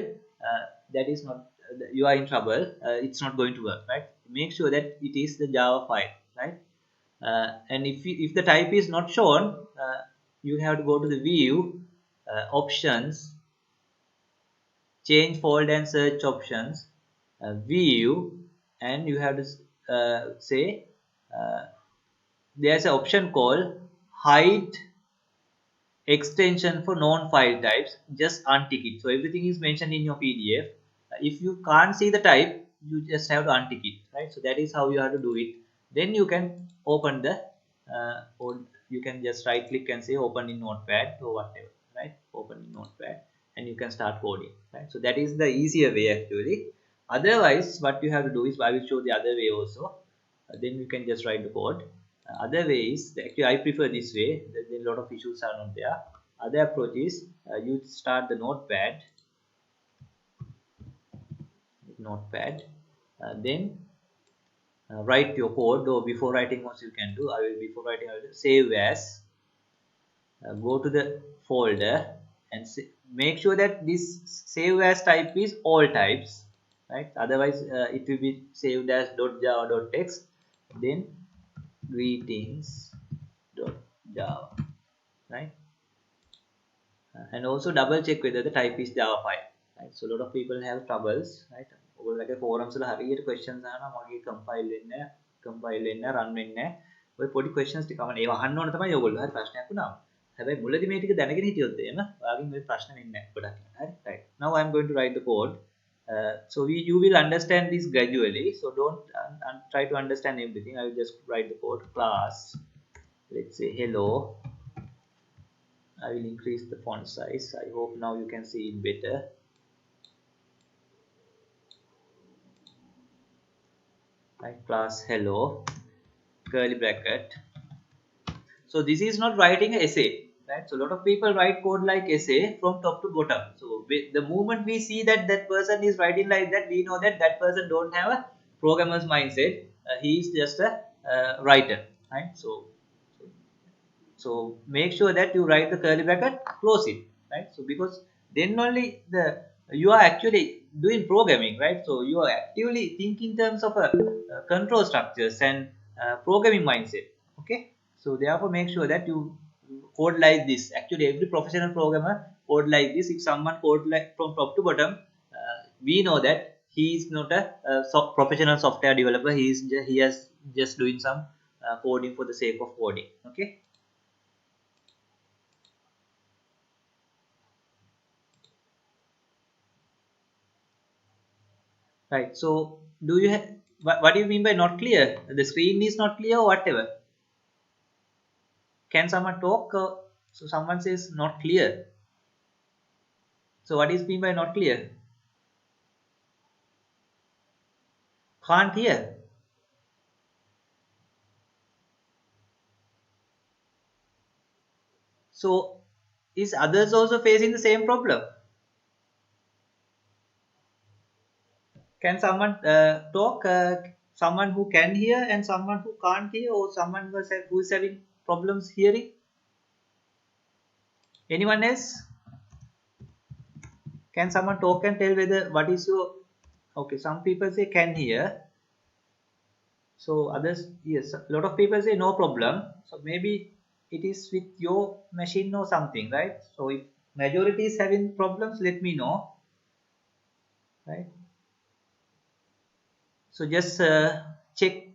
that is not you are in trouble it's not going to work right make sure that it is the Java file right and if the type is not shown you have to go to the view options change folder and search options view and you have to say there's an option called hide extension for non-file types just untick it so everything is mentioned in your PDF if you can't see the type you just have to untick it right so that is how you have to do it then you can open the or you can just right click and say open in notepad or whatever right open in notepad and you can start coding right so that is the easier way actually otherwise what you have to do is I will show the other way also then you can just write the code other way is actually I prefer this way then a lot of issues are not there other approach is you start the notepad then write your code or before writing what you can do I will save as go to the folder and make sure that this save as type is all types right otherwise it will be saved as .java.text then greetings.java right and also double check whether the type is Java file right so a lot of people have troubles right ඔයගොල්ලෝගේ forums වල හරියට questions අහනවා මගේ compile වෙන්නේ run වෙන්නේ ඔය පොඩි questions ටික අහන්න ඒව අහන්න ඕන තමයි ඔයගොල්ලෝ හරි ප්‍රශ්නයක් වුණාම හැබැයි මුලදී මේ ටික දැනගෙන හිටියොත් එහෙම ඔයාගෙන් මේ ප්‍රශ්න වෙන්නේ නැහැ ගොඩක් හරි right now I am going to write the code You will understand this gradually. So don't try to understand everything. I will just write the code class. Let's say hello. I will increase the font size. I hope now you can see it better. Right, class hello, curly bracket. So this is not writing a essay, right? So a lot of people write code like essay from top to bottom. So the moment we see that that person is writing like that, we know that that person don't have a programmer's mindset. He is just a writer, right? So make sure that you write the curly bracket, close it, right? So because then only you are actually doing programming, right? So you are actively thinking in terms of control structures and programming mindset. Okay, so therefore make sure that you code like this. Actually, every professional programmer code like this. If someone code like from top to bottom, we know that he is not a, professional software developer. He has just doing some coding for the sake of coding. Okay. Right. So, do you have what do you mean by not clear? The screen is not clear or whatever. Can someone talk? So someone says not clear. So what is mean by not clear? Can't hear. So is others also facing the same problem? Can someone talk? Someone who can hear and someone who can't hear, or someone who is having problems hearing? Anyone else? Can someone talk and tell whether what is your okay? Some people say can hear. So others, yes, a lot of people say no problem. So maybe it is with your machine or something, right? So if majority is having problems, let me know, right? So just check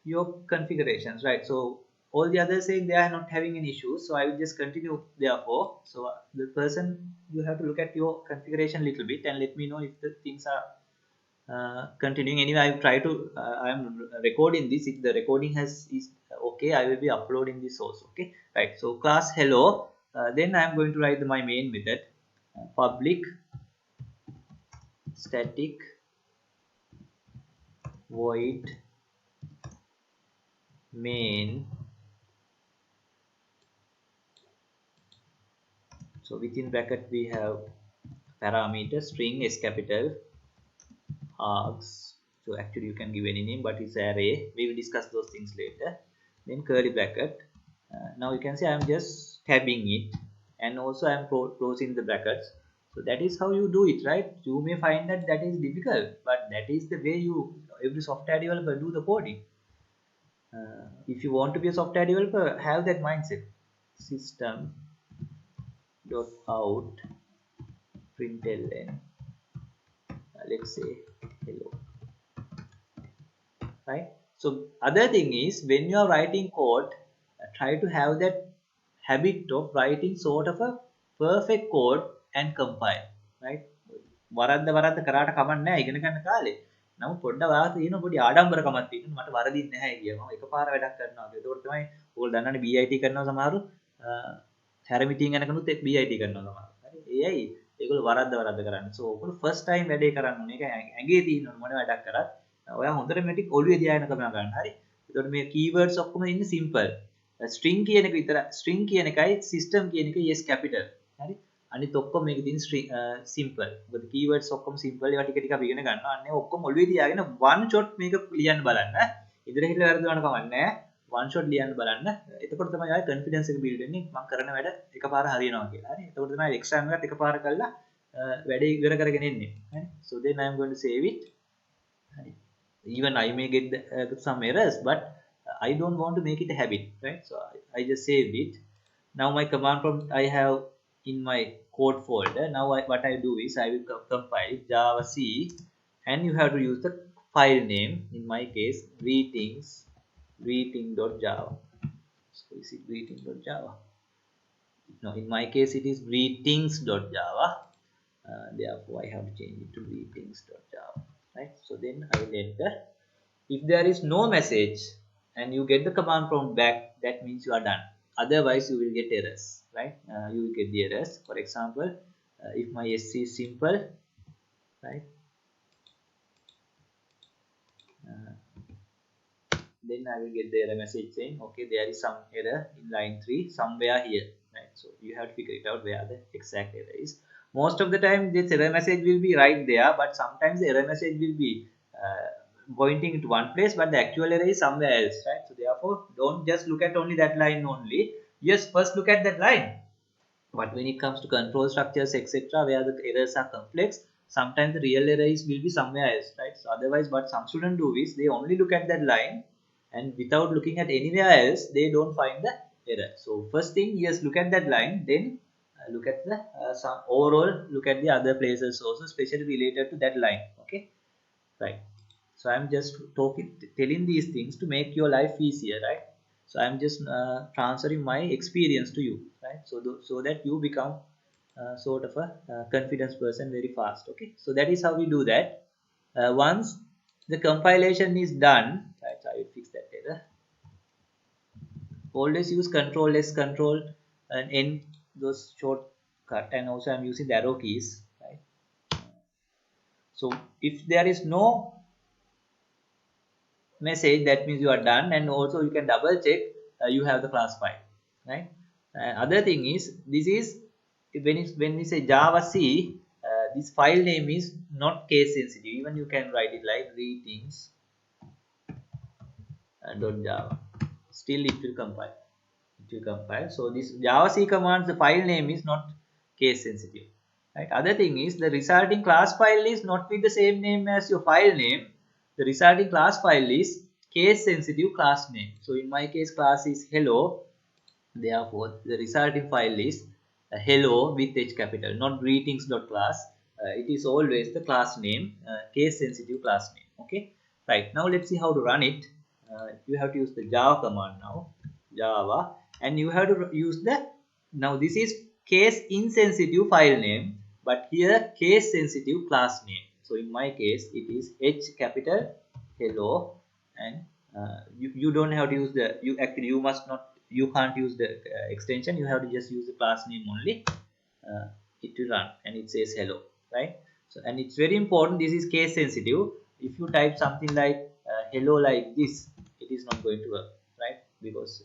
your configurations, right? So all the others saying they are not having any issues. So I will just continue therefore. So the person you have to look at your configuration a little bit and let me know if the things are continuing. Anyway, I try to I'm recording this. If the recording has is okay, I will be uploading this also. Okay, right? So class hello, then I am going to write my main method, public static void main. So within bracket we have parameter string s capital args. So actually you can give any name, but it's array. We will discuss those things later. Then curly bracket. Now you can see I'm just tabbing it, and also I'm closing the brackets. So that is how you do it, right? You may find that that is difficult, but that is the way you every software developer do the coding. If you want to be a software developer, have that mindset. System dot out println. Let's say hello, right? So other thing is when you are writing code, try to have that habit of writing sort of a perfect code and compile, right? වරද්ද කරාට කමක් නැහැ ඉගෙන ගන්න කාලේ. නමුත් පොඩ්ඩක් වාස තියෙන පොඩි ආඩම්බරකමක් තියෙනවා. මට වරදින්නේ නැහැ කියලා. මම එකපාර වැඩක් කරනවා. ඒකෝට තමයි ඕගොල්ලෝ දන්නවනේ BIT කරනවා සමහරු. හැර මීටින් යනකනුත් BIT කරනවා සමහරු. හරි. ඒ ඇයි? ඒගොල්ලෝ වරද්ද කරන්නේ. So ඔයගොල්ලෝ first time වැඩේ කරන්න ඕනේ. ඒක ඇඟේ තියෙන්න ඕනේ මොන වැඩක් කරත්. ඔයා හොඳට මේටික් ඔළුවේ තියාගෙන කරනවා ගන්න. හරි. එතකොට මේ keywords ඔක්කොම ඉන්නේ simple. string කියන එක විතර string කියන එකයි system කියන එක yes capital. හරි. අනිත් ඔක්කොම මේකේ තියෙන string simple. මොකද keywords ඔක්කොම simple ඒවා ටික ටික අපි ඉගෙන ගන්නවා. අන්නේ ඔක්කොම ඔළුවේ තියාගෙන one shot මේක ලියන්න බලන්න. ඉදිරිය හිටලා වැරදුනට කමක් නැහැ. one shot ලියන්න බලන්න. එතකොට තමයි ආයේ confidence එක build වෙන්නේ. මම කරන වැඩ එකපාර හරියනවා කියලා. හරි. එතකොට තමයි exam එකත් එකපාර කරලා වැඩේ ඉවර කරගෙන එන්නේ. හරි. So then I am going to save it. Hari. Even I may get some errors, but I don't want to make it a habit, right? So I just saved it. Now my command prompt I have in my code folder. Now what I do is I will compile Java C, and you have to use the file name. In my case, greeting.java. So is it greeting.java? No, in my case it is greetings.java. Therefore I have to change it to greetings.java, right? So then I will enter. If there is no message and you get the command prompt back, that means you are done. Otherwise you will get errors, right? You will get the errors. For example, if my SC is simple, right, uh, then I will get the error message saying, okay, there is some error in line 3 somewhere here, right? So you have to figure it out where the exact error is. Most of the time this error message will be right there, but sometimes the error message will be uh, pointing to one place, but the actual error is somewhere else, right? So therefore don't just look at only that line only. Yes, first look at that line, but when it comes to control structures, etc., where the errors are complex, sometimes the real error is will be somewhere else, right? So otherwise, what some students do is they only look at that line, and without looking at anywhere else, they don't find the error. So first thing, yes, look at that line, then look at the some overall, look at the other places also, especially related to that line. Okay, right? So I'm just telling these things to make your life easier, right? So I'm just transferring my experience to you, right? So so that you become sort of a confidence person very fast. Okay, so that is how we do that. Once the compilation is done, right? So I will fix that error. Always use control s control and n, those shortcut, and also I'm using the arrow keys, right? So if there is no message, that means you are done, and also you can double check you have the class file, right? Other thing is, this is when we say java c, this file name is not case sensitive. Even you can write it like greetings dot java, still it will compile, so this java c commands, the file name is not case sensitive, right? Other thing is, the resulting class file is not with the same name as your file name. The resulting class file is case sensitive class name. So in my case, class is hello, therefore the resulting file is hello with h capital, not greetings.class. It is always the class name, case sensitive class name. Okay, right, now let's see how to run it. You have to use the java command now, java, and you have to use the, now this is case insensitive file name, but here case sensitive class name. So in my case it is h capital hello, and you don't have to use the, you actually you must not, you can't use the extension. You have to just use the class name only. uh, it will run and it says hello, right? So, and it's very important, this is case sensitive. If you type something like hello like this, it is not going to work, right? Because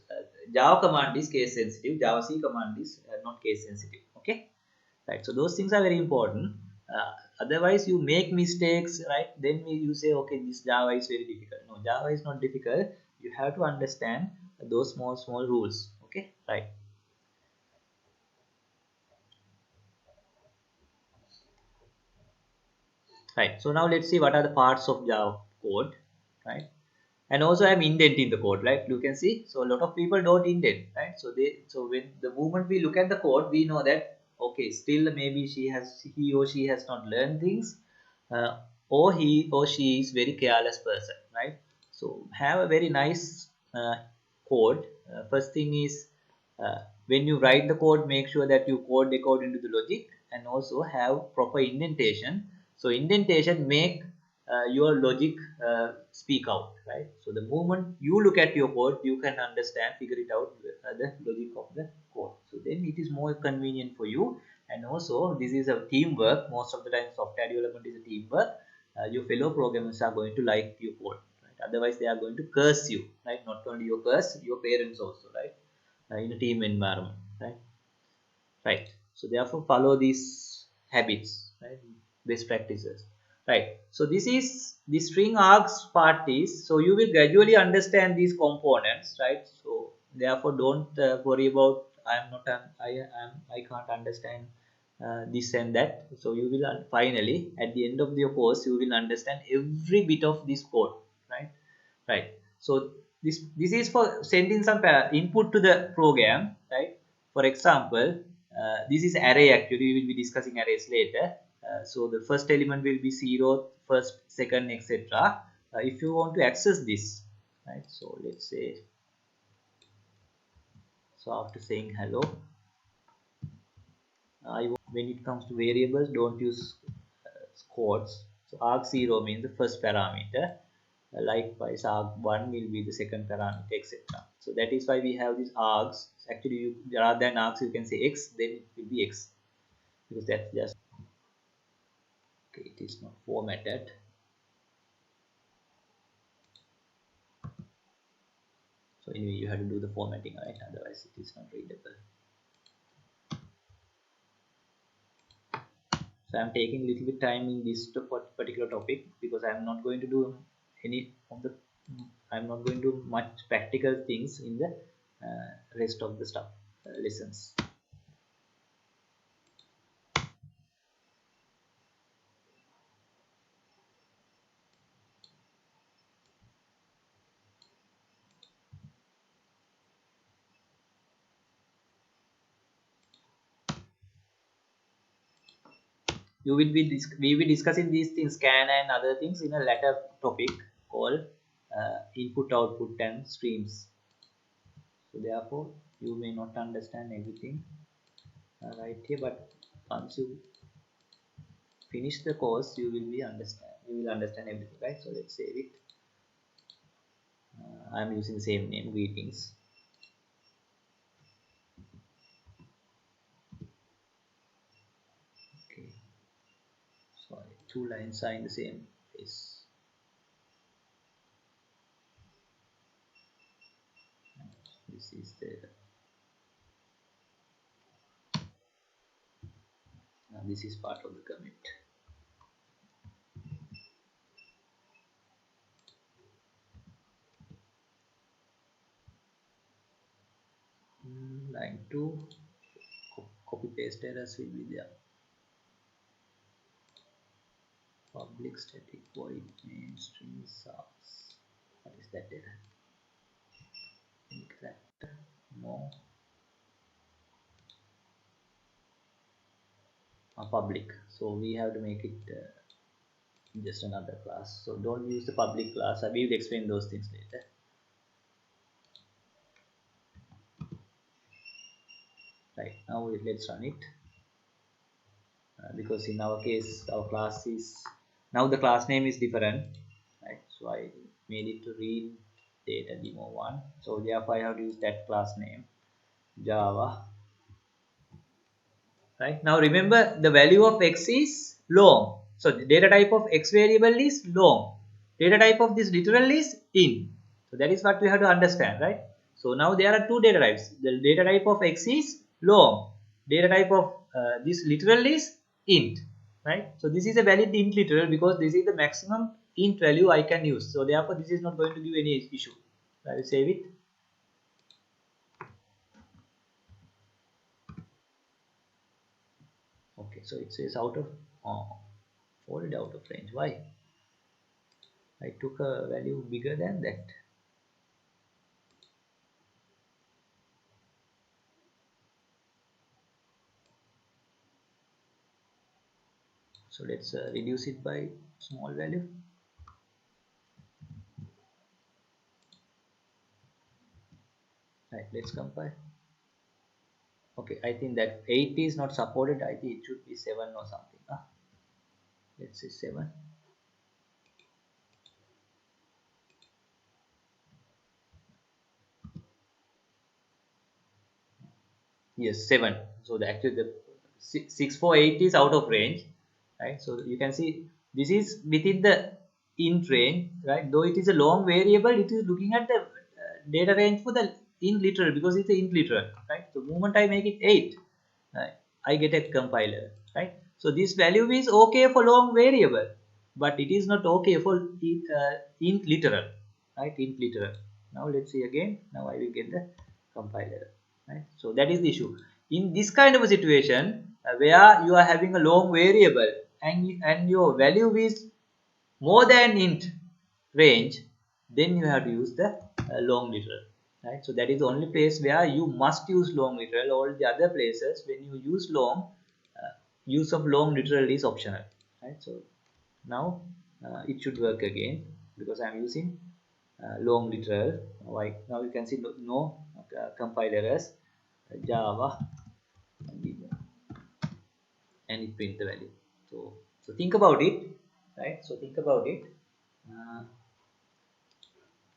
java command is case sensitive, java c command is not case sensitive. Okay, right? So those things are very important. Otherwise you make mistakes, right? Then you say, okay, this java is very difficult. No, java is not difficult. You have to understand those small rules. Okay, right, right. So now let's see what are the parts of java code, right? And also I'm indenting the code, right? You can see, so a lot of people don't indent, right? So they, so when the moment we look at the code, we know that, okay, still maybe he or she has not learned things, uh, or he or she is very careless person, right? So have a very nice code. First thing is, when you write the code, make sure that you code decode into the logic, and also have proper indentation. So indentation make your logic speak out, right? So the moment you look at your code, you can understand, figure it out, the logic of the code. So then it is more convenient for you. And also this is a teamwork. Most of the time software development is a teamwork. Your fellow programmers are going to like your code, right? Otherwise they are going to curse you, right? Not only your curse, your parents also, right? In a team environment, right? Right. So therefore follow these habits, right? Best practices, right? So this is the string args part is, so you will gradually understand these components, right? So therefore don't worry about, I can't understand this and that. So you will finally at the end of your course you will understand every bit of this code, right? Right. So this is for sending some input to the program, right? For example, this is array. Actually we will be discussing arrays later. So the first element will be 0, first, second, etc. If you want to access this, right? So let's say, so after saying hello, When it comes to variables, don't use quotes. So arg0 means the first parameter. Likewise, arg1 will be the second parameter, etc. So that is why we have these args. Actually, rather than args, you can say x, then it will be x, because that's just okay. It is not formatted. So anyway, you have to do the formatting, right? Otherwise, it is not readable. So I'm taking a little bit time in this particular topic because I'm not going to do any of the I'm not going to do much practical things in the rest of the stuff lessons. We will be discussing these things, scan and other things, in a later topic called input, output, and streams. So therefore, you may not understand everything right here, but once you finish the course, you will understand everything, right? So let's save it. I'm using the same name, greetings. Okay, sorry, two lines are in the same place. This is the this is part of the commit. Line 2, copy paste errors will be there. Public static void main string source. What is that error? Character, no. Public. So we have to make it just another class. So don't use the public class. I will explain those things later. Right, now let's run it. Because in our case our class is now the class name is different, right? So I made it to read data demo 1, so therefore I have to use that class name Java. Right, now remember the value of x is long, so the data type of x variable is long, data type of this literal is int. So that is what we have to understand, right? So now there are two data types. The data type of x is long, data type of this literal is int, right? So this is a valid int literal because this is the maximum int value I can use, so therefore this is not going to give any issue. I will save it. Okay, so it says out of fold out of range. Why? I took a value bigger than that. So let's reduce it by small value. Right, let's compile. Okay, I think that 8 is not supported. I think it should be 7 or something. Let's say 7. Yes, 7. So the actually the 648 is out of range, right? So you can see this is within the int range, right? Though it is a long variable, it is looking at the data range for the int literal because it's the int literal, right? So the moment I make it 8, right, I get a compiler, right? So this value is okay for long variable, but it is not okay for int literal, right? Int literal. Now let's see again. Now I will get the compiler, right? So that is the issue. In this kind of a situation where you are having a long variable and your value is more than int range, then you have to use the long literal, right? So that is the only place where you must use long literal. All the other places when you use long, use of long literal is optional, right? So now it should work again because I'm using long literal. Like now you can see no compile errors. Java and it print the value. So think about it, right? So think about it. Uh,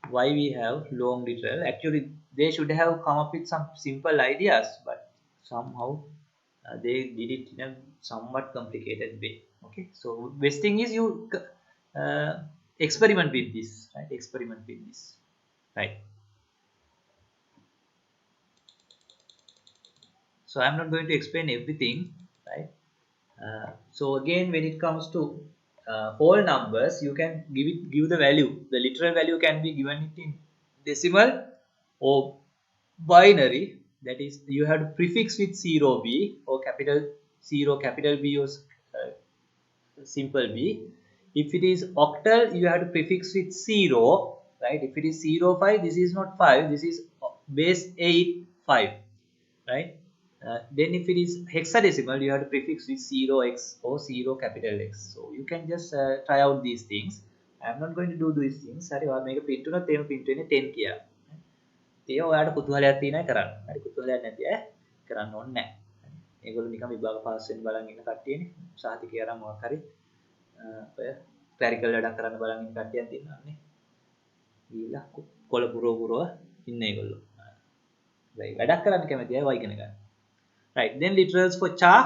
why we have long literal? Actually, they should have come up with some simple ideas, but somehow they did it in a somewhat complicated way. Okay, so best thing is you uh, experiment with this, right? Experiment with this, right? So I'm not going to explain everything, right? So again, when it comes to whole numbers, you can give the value. The literal value can be given it in decimal or binary. That is, you have to prefix with 0b or capital 0, capital B, or simple b. If it is octal, you have to prefix with 0, right? If it is 0, 5, this is not 5, this is base 8, 5, right? Then if it is hexadecimal, you have to prefix with 0x or 0 capital X. So you can just try out these things. I am not going to do these things. හරි ඔයා මේක print උනොත් එහෙම print වෙන්නේ 10 කියලා. ඒ ඔයාලට කුතුහලයක් තියෙනවා කරන්න. හරි කුතුහලයක් නැති අය කරන්න ඕනේ නැහැ. ඒගොල්ලෝ නිකන් විභාග පාස් වෙන්න බලන් ඉන්න කට්ටියනේ. සාහිතිකය අරන් මොකක් හරි ඔය ක්ලරිකල් වැඩක් කරන්න බලන් ඉන්න කට්ටියක් තියෙනවානේ. ගිහිල්ලා කොළ පුරව ඉන්න ඒගොල්ලෝ. වැඩක් කරන්න කැමති අය වයි ඉගෙන ගන්න. Right, then literals for char,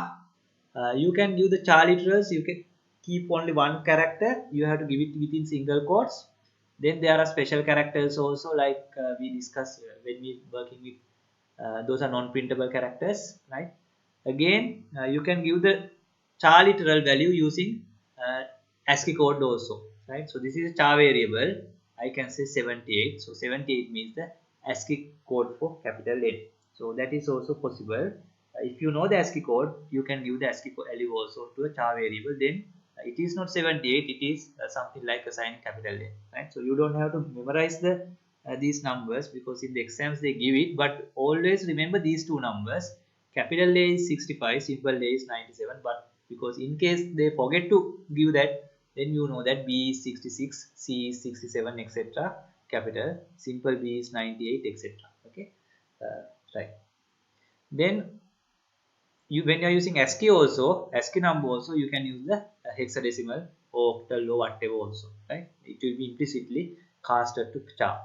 you can give the char literals, you can keep only one character, you have to give it within single quotes. Then there are special characters also, like we discussed when we working with those are non-printable characters, right? Again, you can give the char literal value using ASCII code also, right? So this is a char variable, I can say 78, so 78 means the ASCII code for capital N. So that is also possible. If you know the ASCII code, you can give the ASCII value also to a char variable. Then it is not 78, it is something like assigning capital N, right? So you don't have to memorize these numbers, because in the exams they give it, but always remember these two numbers. Capital A is 65, simple A is 97, but because in case they forget to give that, then you know that B is 66, C is 67, etc. Capital, simple B is 98, etc. Okay, right. Then when you are using ASCII also, ASCII number also, you can use the hexadecimal or octal or whatever also, right? It will be implicitly casted to char.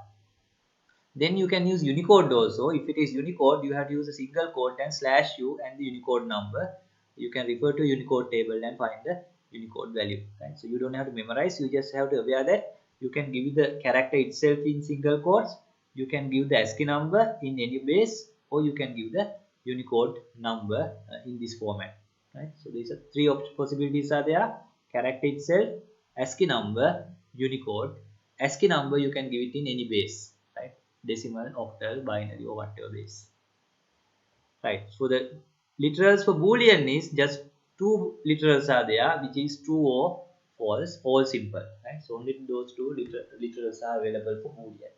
Then you can use Unicode also. If it is Unicode, you have to use a single quote and /u and the Unicode number. You can refer to Unicode table and find the Unicode value, right? So you don't have to memorize, you just have to aware that you can give the character itself in single quotes, you can give the ASCII number in any base, or you can give the Unicode number in this format, right? So these are three possibilities are there: character itself, ASCII number, Unicode. ASCII number you can give it in any base, right? Decimal, octal, binary, or whatever base, right? So the literals for Boolean is just two literals are there, which is true or false, all simple, right? So only those two literals are available for Boolean.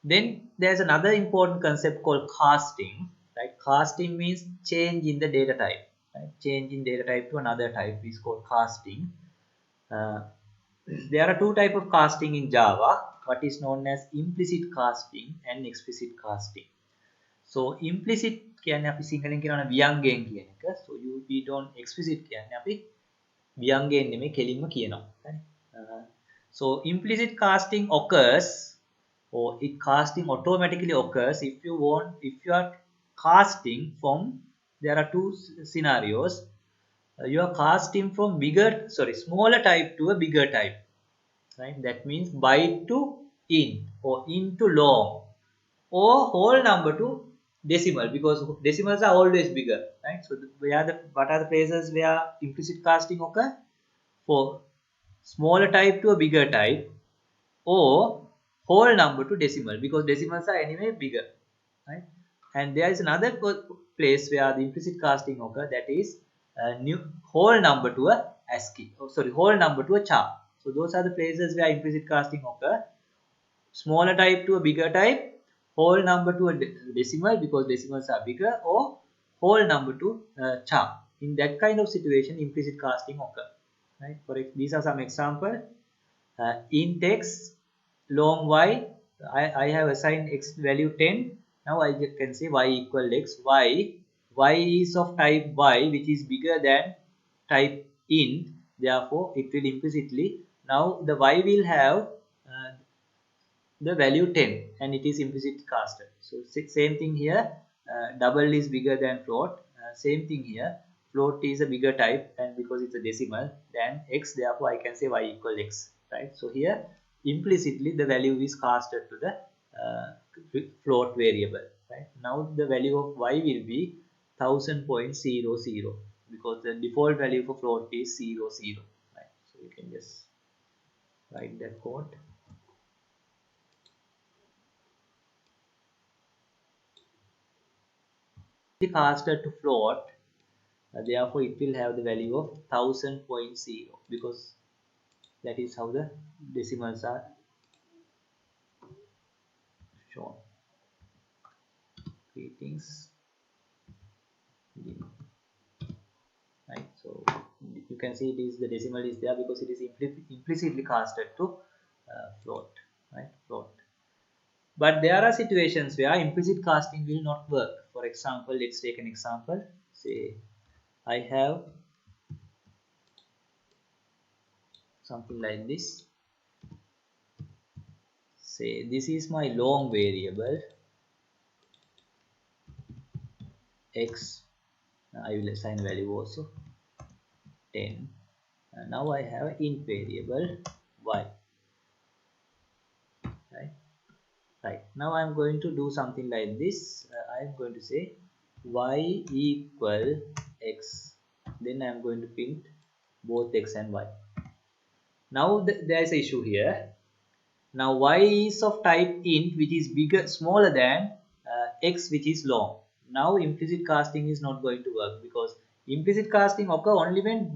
Then there's another important concept called casting, right? Casting means change in the data type, right? Change in data type to another type is called casting. There are two types of casting in Java, what is known as implicit casting and explicit casting. So implicit කියන්නේ අපි සිංහලෙන් කියනවා ව්‍යංගයෙන් කියන එක. So we don't explicit කියන්නේ අපි ව්‍යංගයෙන් නෙමෙයි කෙලින්ම කියනවා. So implicit casting occurs, or it casting automatically occurs if you are casting from, there are two scenarios. You are casting from smaller type to a bigger type, right? That means byte to int, or int to long, or whole number to decimal, because decimals are always bigger, right? So what are the places where implicit casting occur? For smaller type to a bigger type, or whole number to decimal, because decimals are anyway bigger, right? And there is another place where the implicit casting occur, that is whole number to a ASCII, whole number to a char. So those are the places where implicit casting occur: smaller type to a bigger type, whole number to a decimal, because decimals are bigger, or whole number to char. In that kind of situation, implicit casting occur, right? These are some example. Int x, long y, I have assigned x value 10. Now I can say y equal x, y y is of type y, which is bigger than type int, therefore it will implicitly, now the y will have uh, the value 10 and it is implicitly casted. So same thing here, double is bigger than float, same thing here, float is a bigger type and because it's a decimal than x, therefore I can say y equal x, right? So here implicitly the value is casted to the float variable, right? Now the value of y will be 1000.00 because the default value for float is 00, right? So you can just write that code. Casted to float, therefore it will have the value of 1000.0 because that is how the decimals are shown. Greetings, right? So you can see it is the decimal is there because it is implicitly casted to float, right? Float. But there are situations where implicit casting will not work. For example, let's take an example. Say I have something like this. Say this is my long variable x. I will assign value also 10. Now I have int variable y, right? Right. Now I'm going to do something like this. I'm going to say y equal x. Then I'm going to print both x and y. Now there's an issue here. Now y is of type int, which is smaller than x, which is long. Now implicit casting is not going to work because implicit casting occur only when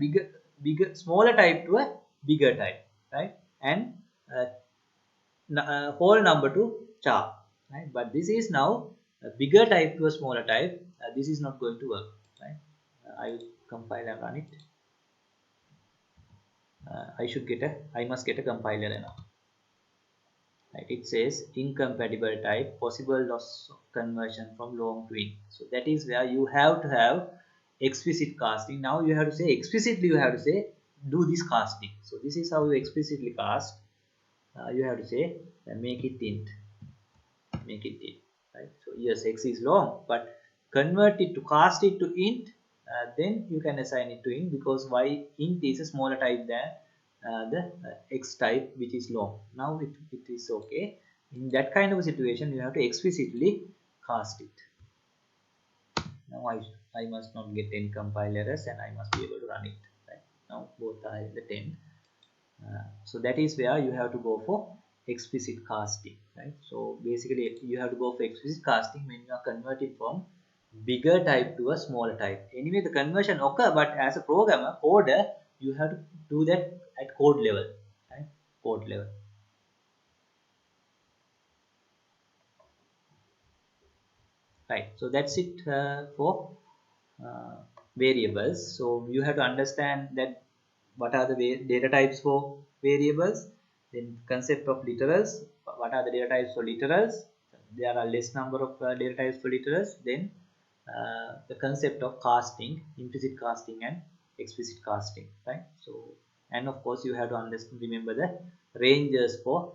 smaller type to a bigger type, right? And whole number to char, right? But this is now a bigger type to a smaller type. This is not going to work, right? I will compile and run it. I must get a compiler now. Right, it says incompatible type, possible loss of conversion from long to int. So that is where you have to have explicit casting. Now you have to say explicitly, you have to say do this casting. So this is how you explicitly cast. You have to say make it int, right? So yes, x is long, but convert it to cast it to int, then you can assign it to int because y int is a smaller type than the x type, which is long. Now it is okay. In that kind of a situation, you have to explicitly cast it. Now I must not get any compile errors and I must be able to run it, right? Now both are in the 10. So that is where you have to go for explicit casting, right? So basically you have to go for explicit casting when you are converting from bigger type to a smaller type. Anyway, the conversion occur, but as a programmer coder, you have to do that at code level, right? Code level. Right. So that's it for uh, variables. So you have to understand that what are the data types for variables, then concept of literals, what are the data types for literals, there are less number of data types for literals, then the concept of casting, implicit casting and explicit casting, right? So and of course you have to understand, remember the ranges for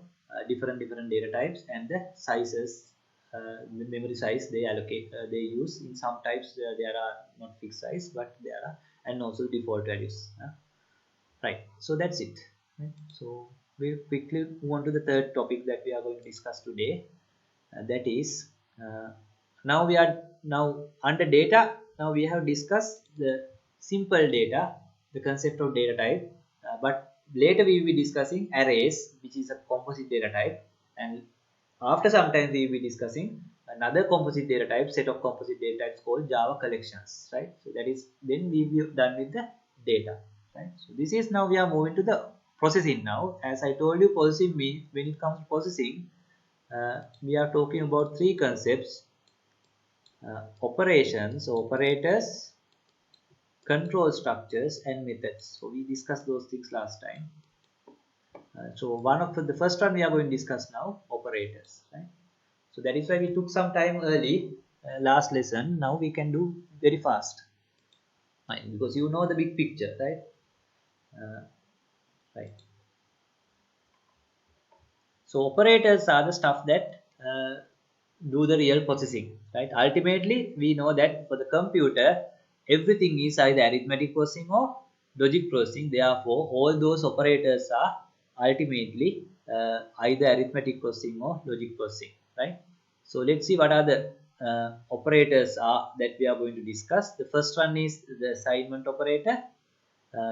different data types and the sizes, memory size they allocate, they use. In some types there are not fixed size, but there are, and also default values, right? So that's it, right? So we'll quickly move on to the third topic that we are going to discuss today, that is now we are now under data. Now we have discussed the simple data, the concept of data type, but later we will be discussing arrays, which is a composite data type, and after some time we will be discussing another composite data type, set of composite data types called Java collections, right? So that is, then we will be done with the data, right? So this is, now we are moving to the processing. Now as I told you, processing means, when it comes to processing, we are talking about three concepts: operations, operators, control structures, and methods. So we discussed those things last time. So one of the first one we are going to discuss now, operators, right? So that is why we took some time early, last lesson. Now we can do very fast, right? Because you know the big picture, right? Right. So operators are the stuff that do the real processing, right? Ultimately, we know that for the computer, everything is either arithmetic processing or logic processing. Therefore, all those operators are ultimately either arithmetic processing or logic processing, right? So let's see what are the operators are that we are going to discuss. The first one is the assignment operator,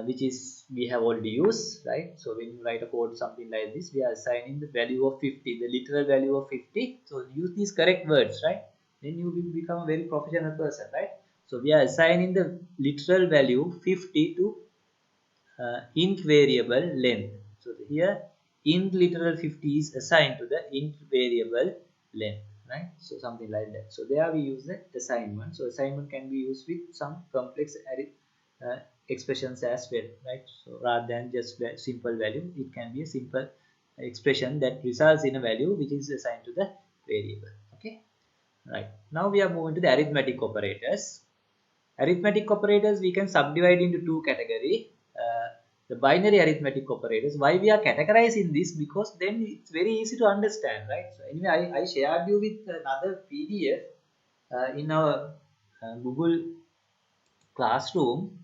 which is we have already used, right? So when you write a code something like this, we are assigning the value of 50, the literal value of 50. So use these correct words, right? Then you will become a very professional person, right? So we are assigning the literal value 50 to int variable length. So here int literal 50 is assigned to the int variable length, right? So something like that. So there we use the assignment. So assignment can be used with some complex expressions as well, right? So rather than just simple value, it can be a simple expression that results in a value which is assigned to the variable. Okay, right. Now we are moving to the arithmetic operators. Arithmetic operators we can subdivide into two categories. The binary arithmetic operators. Why we are categorizing this? Because then it's very easy to understand, right? So anyway, I shared you with another PDF in our Google Classroom.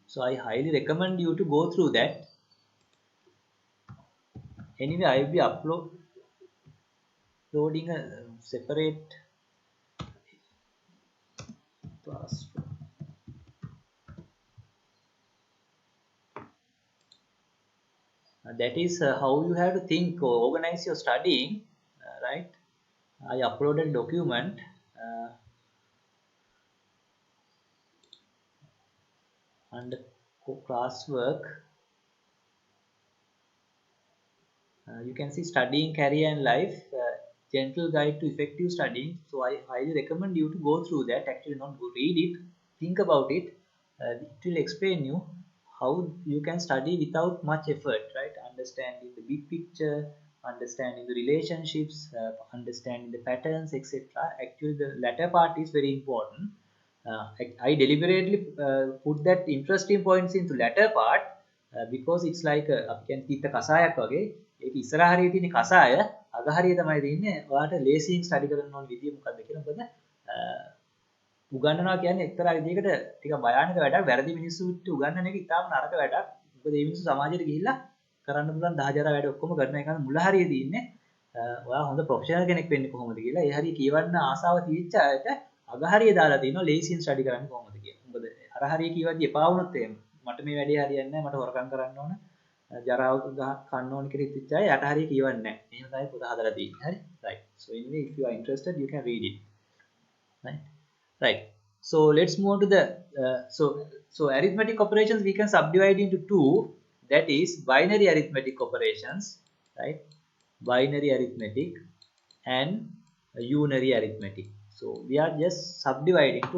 So I highly recommend you to go through that. Anyway, I will be uploading a separate classroom. That is how you have to think or organize your studying, right? I uploaded a document under classwork. You can see studying career and life, gentle guide to effective studying. So I highly recommend you to go through that. Actually, not go read it, think about it. It will explain you how you can study without much effort, right? Understanding the big picture, understanding the relationships, understanding the patterns, etc. Actually, the latter part is very important. I deliberately put that interesting points into latter part because it's like අපි කියන්නේ තිත්ත කසායක් වගේ. ඒක ඉස්සරහ හරිය තියෙන කසාය අග හරිය තමයි තියෙන්නේ. ඔයාලට ලේසියෙන් ස්ටඩි කරන්න ඕන විදිය මොකක්ද කියලා. මොකද උගන්වනවා කියන්නේ එක්තරා විදිහකට ටික භයානක වැඩක්. වැරදි මිනිස්සුන්ට උගන්වන එක ඉතාම නරක වැඩක්. මොකද මේ මිනිස්සු සමාජයට ගිහිල්ලා කරන්න පුළුවන් 10,000 වැඩ ඔක්කොම කරන එක මුල හරිය තියෙන්නේ. ඔයා හොඳ ප්‍රොෆෙෂනල් කෙනෙක් වෙන්නේ කොහොමද කියලා. ඒ හරිය කියවන්න ආසාව තියෙච්ච අයට අග හරිය දාලා තියෙනවා ලේසියෙන් ස්ටඩි කරන්න කොහොමද කියලා. මොකද අර හරිය කියවද්දි එපා වුණොත් එහෙම මට මේ වැඩේ හරියන්නේ නැහැ මට හොරකම් කරන්න ඕන ජරාව කන්න ඕන කියලා හිතච්ච අය යට හරිය කියවන්නේ නැහැ. එහෙම තමයි පොත හදලා තියෙන්නේ. හරි. Right. So anyway if you are interested you can read it. Right. Right. So let's move to the so arithmetic operations we can subdivide into two, that is binary arithmetic operations, right? Binary arithmetic and unary arithmetic. So we are just subdividing to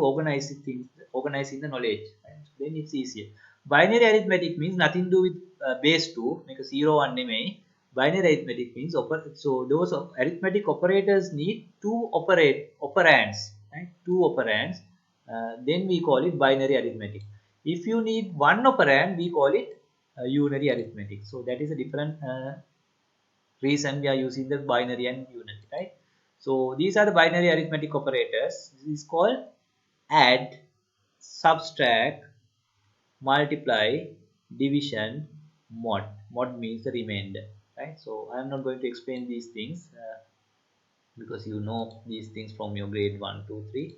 organizing the knowledge, right? So then it's easier. Binary arithmetic means nothing to do with base 2 make a 0 1 MA. Binary arithmetic means so those arithmetic operators need two operands, right? Two operands, then we call it binary arithmetic. If you need one operand we call it unary arithmetic. So that is a different reason we are using the binary and unary, right? So these are the binary arithmetic operators. This is called add, subtract, multiply, division, mod. Mod means the remainder, right? So I am not going to explain these things because you know these things from your grade 1 2 3.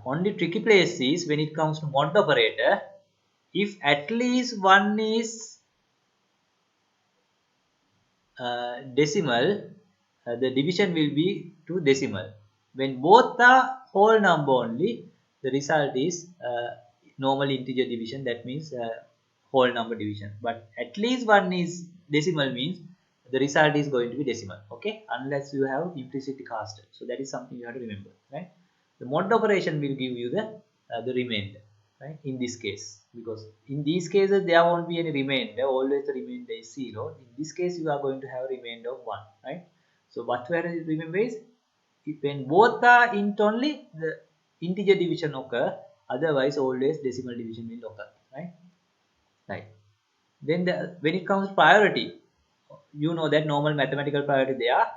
Only tricky place is when it comes to mod operator. If at least one is decimal, the division will be to decimal. When both are whole number only, the result is normal integer division. That means whole number division. But at least one is decimal means the result is going to be decimal. Okay, unless you have implicitly casted. So that is something you have to remember, right? The mod operation will give you the remainder, right? In this case, because in these cases there won't be any remainder. Always the remainder is 0. In this case, you are going to have a remainder of 1, right? So what we have to remember is when both are int only, the integer division occur. Otherwise, always decimal division will occur. Right? Right. Then when it comes to priority, you know that normal mathematical priority, they are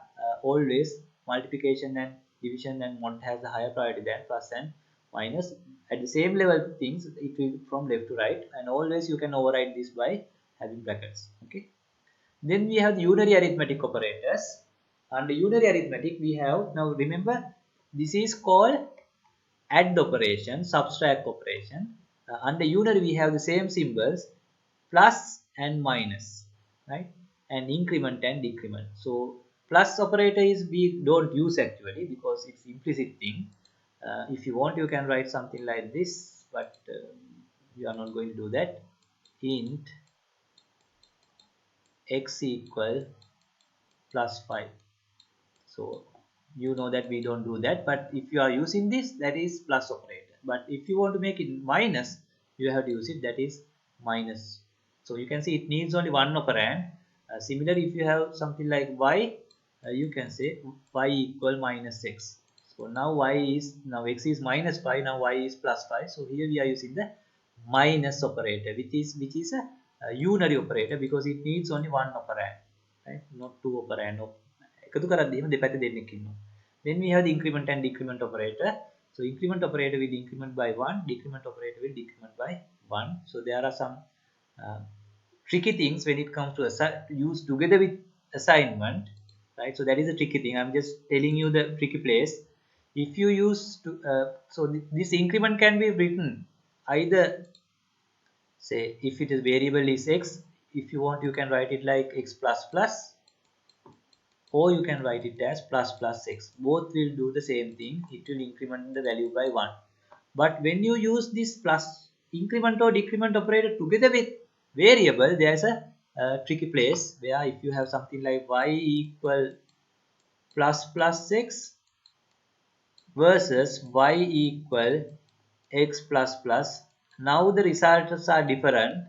always multiplication and division and mod has a higher priority than plus and minus. At the same level things, it will from left to right, and always you can override this by having brackets. Okay. Then we have the unary arithmetic operators. Under unary arithmetic, we have, now remember, this is called add operation, subtract operation. Under unary, we have the same symbols, plus and minus, right? And increment and decrement. So plus operator is we don't use actually because it's implicit thing. If you want, you can write something like this, but we are not going to do that. Int x equal plus 5. So you know that we don't do that, but if you are using this, that is plus operator. But if you want to make it minus, you have to use it, that is minus. So you can see it needs only one operand. Similarly, if you have something like y, you can say y equal minus x. So now now x is minus 5, now y is plus 5. So here we are using the minus operator, which is a unary operator because it needs only one operand, right? Not two operand. එකතු කරද්දීම දෙපැත්තේ දෙන්නෙක් ඉන්නවා. Then we have the increment and decrement operator. So increment operator will increment by 1, decrement operator will decrement by 1. So there are some tricky things when it comes to use together with assignment, right? So that is a tricky thing. I'm just telling you the tricky place. If you use this increment can be written either, say if it is variable is x, if you want you can write it like x plus plus, or you can write it as plus plus x. Both will do the same thing. It will increment the value by 1. But when you use this plus increment or decrement operator together with variable, there's a tricky place where if you have something like y equal plus plus x versus y equal x plus plus, now the results are different.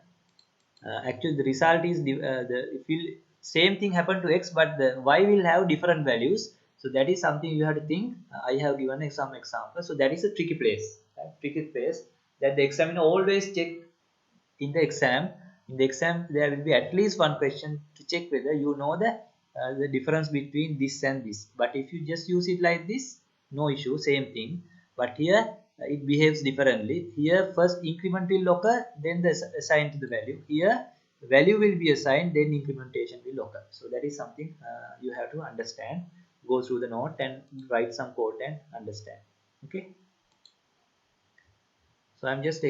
Actually the result is if you same thing happen to x, but the y will have different values. So that is something you have to think. I have given some examples. So that is a tricky place, right? Tricky place that the examiner always check in the exam. In the exam there will be at least one question to check whether you know the difference between this and this. But if you just use it like this, no issue, same thing. But here it behaves differently. Here first increment will occur, then the assign to the value. Here the value will be assigned, then incrementation will occur. So that is something you have to understand. Go through the note and write some code and understand. Okay. So I'm just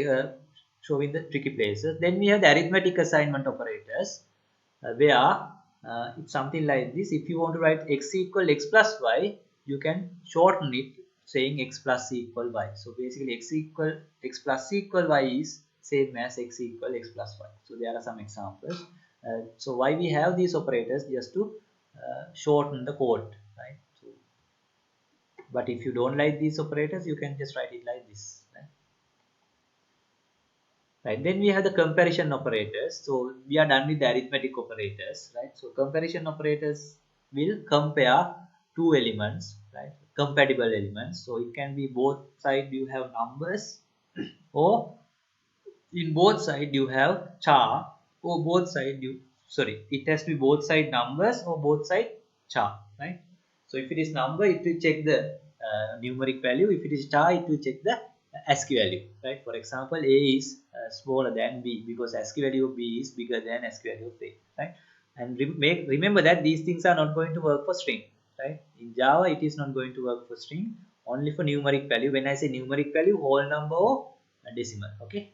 showing the tricky places. Then we have the arithmetic assignment operators, where it's something like this. If you want to write x equal x plus y, you can shorten it saying x plus c equal y. So basically x plus c equal y is same as x equal x plus y. So there are some examples. So why we have these operators, just to shorten the code, right? So, but if you don't like these operators, you can just write it like this, right? Right, then we have the comparison operators. So we are done with the arithmetic operators, right? So comparison operators will compare two elements, right? Compatible elements. So it can be both side you have numbers, or in both side you have char, or both side it has to be both side numbers or both side char, right? So if it is number, it will check the numeric value. If it is char, it will check the ASCII value, right? For example, A is smaller than B because ASCII value of B is bigger than ASCII value of A, right? And remember that these things are not going to work for string, right? In Java, it is not going to work for string, only for numeric value. When I say numeric value, whole number or decimal, okay?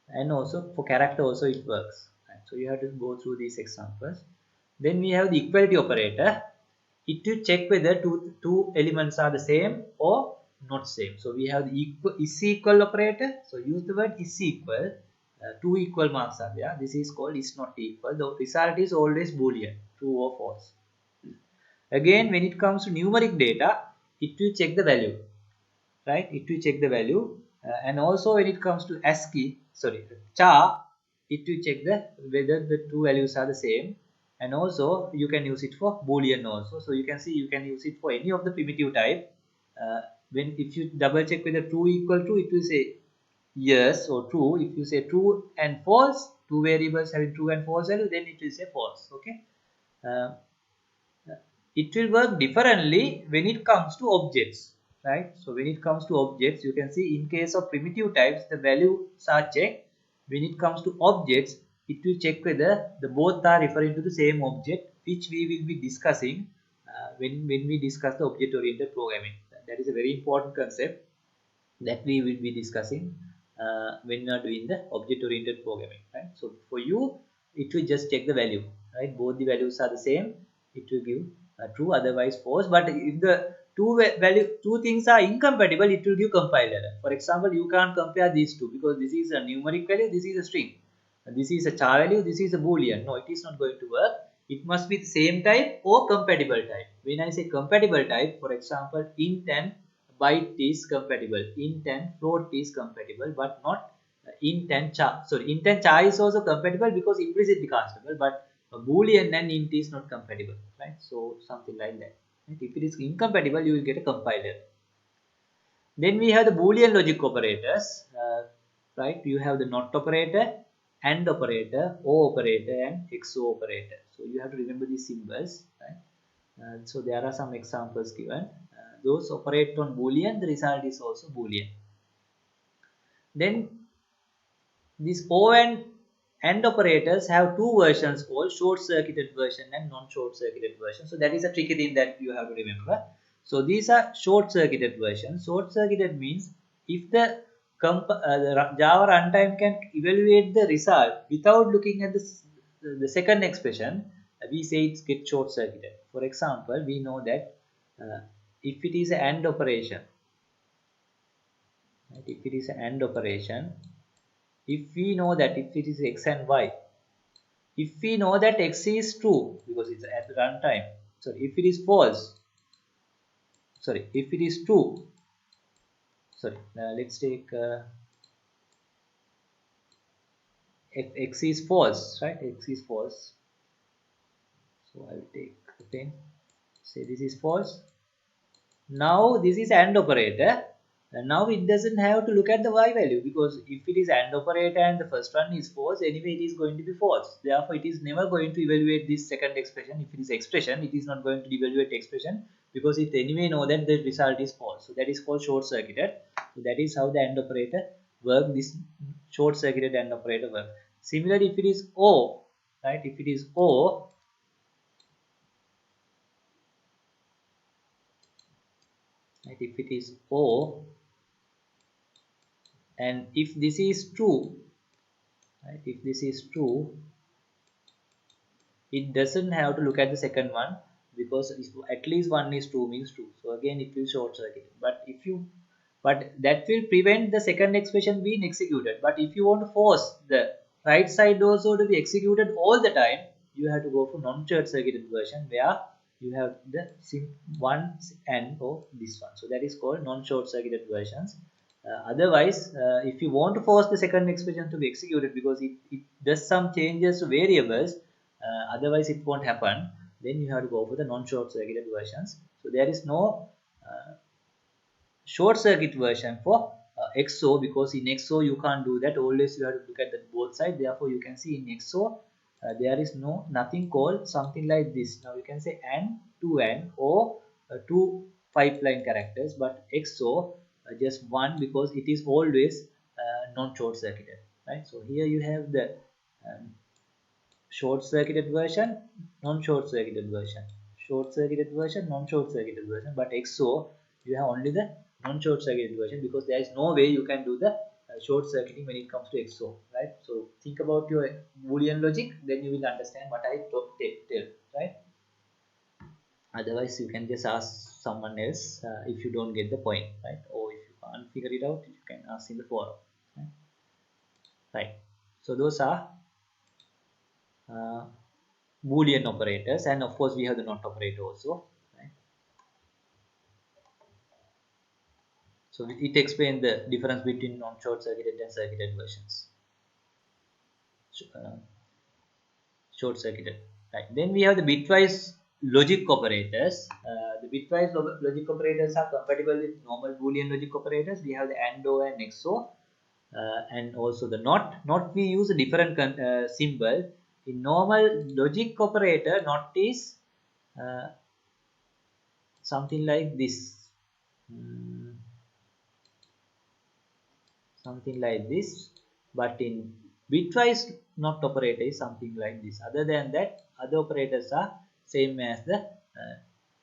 And also for character also it works, right? So you have to go through these examples. Then we have the equality operator. It will check whether two elements are the same or not same. So we have the is equal operator. So use the word is equal. Two equal marks are there. This is called is not equal. The result is always boolean, true or false. Again, when it comes to numeric data, it will check the value, right? It will check the value. And also when it comes to char, it will check whether the two values are the same. and also you can use it for boolean also. So you can see you can use it for any of the primitive type. When if you double check whether true equal to, it will say yes or true. If you say true and false, two variables having true and false value, then it will say false. Okay. uh, it will work differently when it comes to objects, right? So when it comes to objects, you can see in case of primitive types the values are checked. When it comes to objects, it will check whether the both are referring to the same object, which we will be discussing when we discuss the object oriented programming. That is a very important concept that we will be discussing when we are doing the object oriented programming, right? So for you, it will just check the value, right? Both the values are the same, it will give true, otherwise false. But if the two things are incompatible, it will give compile error. For example, you can't compare these two because this is a numeric value, this is a string, this is a char value, this is a boolean. No, it is not going to work. It must be the same type or compatible type. When I say compatible type, for example, int and byte is compatible, int and float is compatible, but not int and char. Sorry, int and char is also compatible because implicitly castable, but a boolean and int is not compatible, right? So something like that, right? If it is incompatible, you will get a compiler. Then we have the boolean logic operators, right? You have the not operator, and operator, o operator, and xo operator. So you have to remember these symbols, right? So there are some examples given. Those operate on boolean, the result is also boolean. Then these O and AND operators have two versions called short circuited version and non-short circuited version. So that is a tricky thing that you have to remember. So these are short circuited versions. Short circuited means if the Java runtime can evaluate the result without looking at the second expression, we say it gets short circuited. For example, we know that if it is an AND operation, right, if it is an AND operation, if we know that if it is x and y, if we know that x is true because it's at the runtime, sorry, if it is false, sorry, if it is true, sorry, let's take if x is false, right? X is false. So I will take the pen. Say this is false. Now this is AND operator. And now it doesn't have to look at the y value because if it is AND operator and the first one is false, anyway it is going to be false. Therefore, it is never going to evaluate this second expression. If it is expression, it is not going to evaluate expression because it anyway know that the result is false. So that is called short circuited. So that is how the AND operator works. This short circuited AND operator works. Similarly, if it is O, right? If it is O, right? If it is O, and if this is true, right, if this is true, it doesn't have to look at the second one because if at least one is true means true. So again it will short circuit. But that will prevent the second expression being executed. But if you want to force the right side also to be executed all the time, you have to go for non-short circuited version where you have the one and or this one. So that is called non-short circuited versions. Otherwise, if you want to force the second expression to be executed because it does some changes to variables, otherwise it won't happen, then you have to go for the non-short circuited versions. So there is no short circuit version for XO because in XO you can't do that. Always you have to look at the both sides. Therefore, you can see in XO there is nothing called something like this. Now you can say AND, two AND, or two pipeline characters, but XO just one because it is always non-short circuited, right? So here you have the um, short circuited version, non-short circuited version, short circuited version, non-short circuited version. But XO you have only the non-short circuited version because there is no way you can do the short circuiting when it comes to XO, right? So think about your Boolean logic, then you will understand what I tell, right? Otherwise you can just ask someone else if you don't get the point, right? Or if you can't figure it out, you can ask in the forum, right? Right. So those are uh, Boolean operators, and of course we have the not operator also, right? So it explains the difference between non-short circuited and circuited versions. Uh, Short circuited, Right. Then we have the bitwise logic operators. The bitwise logic operators are compatible with normal Boolean logic operators. We have the AND, OR, and XOR, and also the NOT. NOT we use a different symbol. In normal logic operator, NOT is uh, something like this. Mm, something like this, but in bitwise not operator is something like this. Other than that, other operators are same as the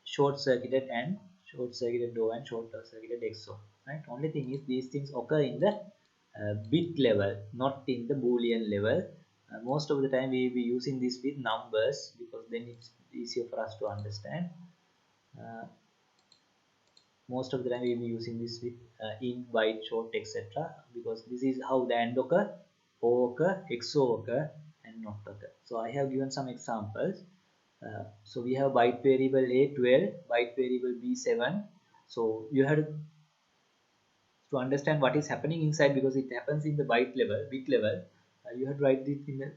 short circuited and short circuited OR and short circuited XOR, right? Only thing is these things occur in the bit level, not in the Boolean level. Most of the time we will be using this with numbers because then it's easier for us to understand. uh, most of the time we will be using this with in, byte, short, etc. because this is how the AND occur, OR occur, XOR occur, and NOT occur. So I have given some examples. So we have byte variable A 12, byte variable B 7. So you have to understand what is happening inside because it happens in the byte level, bit level. You have to write this in the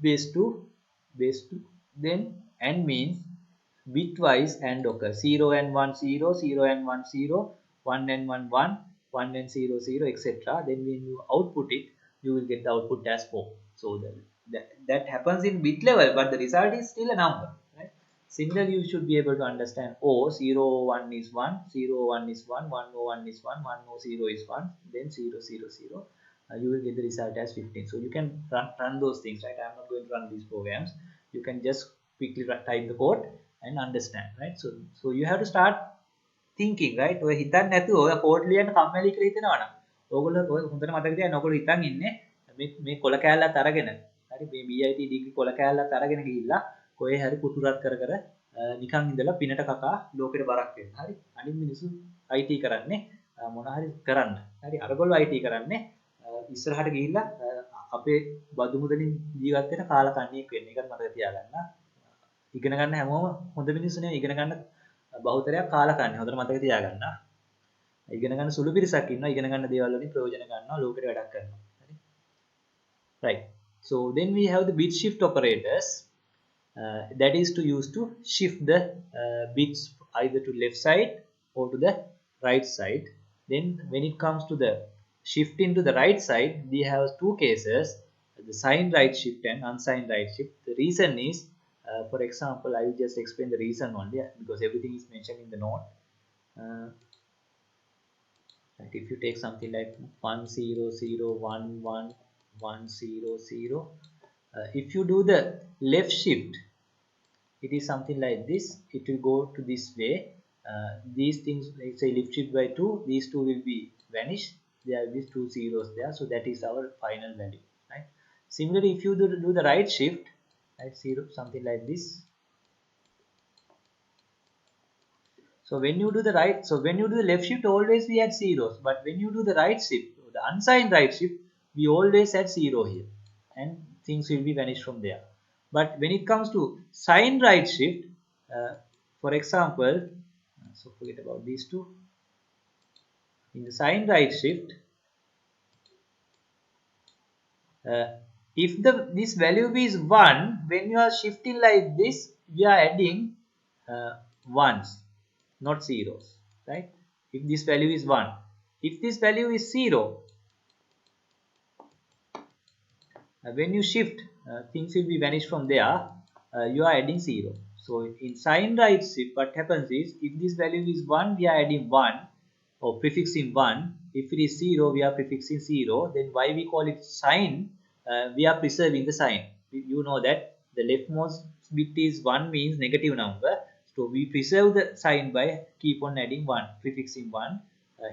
base 2. Then AND means bitwise AND occur 0 and 1 0, 0 and 1 0, 1 and 1 1, 1 and 0 0, etc. Then when you output it, you will get the output as 4. So that happens in bit level, but the result is still a number, right? Similarly, you should be able to understand, oh, 0 1 is 1, 0 1 is 1, 1 0 1 is 1, 1 0 0 is 1, then 0 0 0. You will get the result as 15. So you can run those things, right? I'm not going to run these programs. You can just quickly type the code and understand, right? So you have to start thinking, right? ඔය හිතන්නේ නැතුව ඔය code ලියන්න කම්මැලි කියලා හිතනවා නම් ඕගොල්ලෝ ඔය හොඳට මතක තියාගන්න ඕගොල්ලෝ හිතන් ඉන්නේ මේ කොළ කෑල්ලත් අරගෙන හරි මේ BIT ඩිග්‍රී කොළ කෑල්ලත් අරගෙන ගිහිල්ලා කොහේ හරි කුටුරක් කර කර නිකන් ඉඳලා පිනට කකා ලෝකෙට බරක් වෙන්න. හරි. අනිත් මිනිස්සු IT කරන්නේ මොන හරි කරන්න. හරි. අරගොල්ලෝ IT කරන්නේ ඉස්සරහට ගිහිල්ලා අපේ බදු මුදලින් ජීවත් වෙන කාලකන්ණියෙක් වෙන්න. ඒකත් මතක තියාගන්න. ඉගෙන ගන්න හැමෝම හොඳ මිනිස්සු නෙවෙයි ඉගෙන ගන්න බහුතරයක් කාලකන්ණි. හොඳට මතක තියාගන්න. ඉගෙන ගන්න සුළු පිරිසක් ඉන්නවා. ඉගෙන ගන්න දේවල් වලින් ප්‍රයෝජන ගන්නවා ලෝකෙට වැඩක් කරනවා. හරි. Right. So then we have the bit shift operators. That is to use to shift the bits either to left side or to the right side. Then when it comes to the shifting to the right side, we have two cases, the signed right shift and unsigned right shift. The reason is, for example, I will just explain the reason only because everything is mentioned in the note. Right, if you take something like 1 0 0 1 1 1 0 0, if you do the left shift, it is something like this. It will go to this way. These things, let's say left shift by 2, these two will be vanished. There will be two zeros there, so that is our final value, right? Similarly, if you do the right shift, right, 0 something like this. So when you do the right, so when you do the left shift, always we add zeros, but when you do the right shift, the unsigned right shift, we always add 0 here, and things will be vanished from there. But when it comes to signed right shift, for example, so forget about these two. In the signed right shift, if this value is 1, when you are shifting like this, we are adding ones, not zeros, right? If this value is 1, if this value is 0, when you shift, things will be vanished from there. You are adding 0. So in signed right shift, what happens is, if this value is 1, we are adding 1 or prefixing 1. If it is 0, we are prefixing 0. Then why we call it sign? We are preserving the sign. You know that the leftmost bit is 1, means negative number. So we preserve the sign by keep on adding 1, prefixing 1.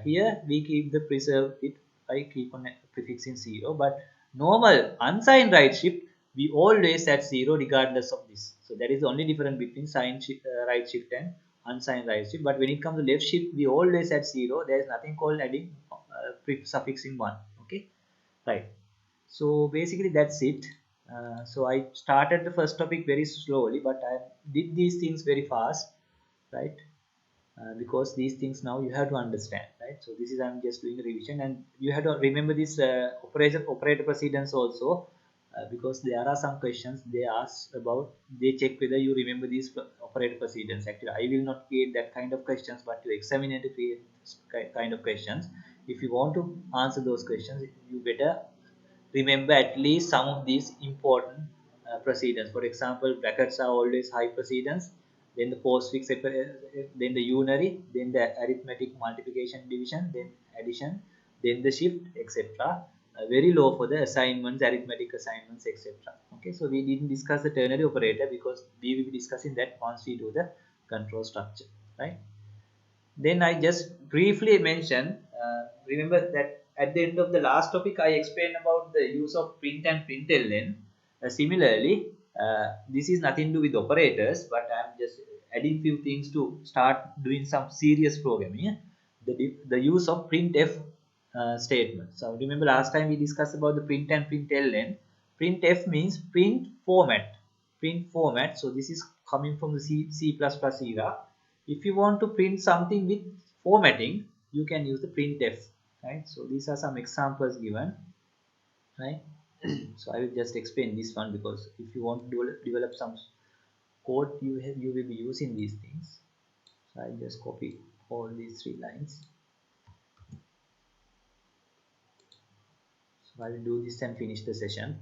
Here we keep the preserve it by keep on prefixing 0. But normal unsigned right shift, we always add 0 regardless of this. So that is the only difference between signed shift, right shift and unsigned right shift. But when it comes to left shift, we always add 0. There is nothing called adding suffixing 1. Okay, right. So basically that's it. So I started the first topic very slowly, but I did these things very fast, right? Because these things now you have to understand, right? So this is, I'm just doing a revision, and you have to remember this operator precedence also. because there are some questions they ask about, they check whether you remember these operator precedence. Actually, I will not create that kind of questions, but your examiner to create kind of questions. If you want to answer those questions, you better remember at least some of these important precedence. For example, brackets are always high precedence, then the postfix, then the unary, then the arithmetic multiplication division, then addition, then the shift, etc. Very low for the assignments, arithmetic assignments, etc. Okay, so we didn't discuss the ternary operator because we will be discussing that once we do the control structure, right? Then I just briefly mentioned, remember that at the end of the last topic, I explained about the use of print and println. Similarly, this is nothing to do with operators, but I'm just adding few things to start doing some serious programming. The use of printf statement. So remember last time we discussed about the print and println. Printf means print format. Print format. So this is coming from the C++ era. If you want to print something with formatting, you can use the printf, right? So these are some examples given, right? So I will just explain this one because if you want to develop some code, you will be using these things. So I just copy all these three lines. So I will do this and finish the session.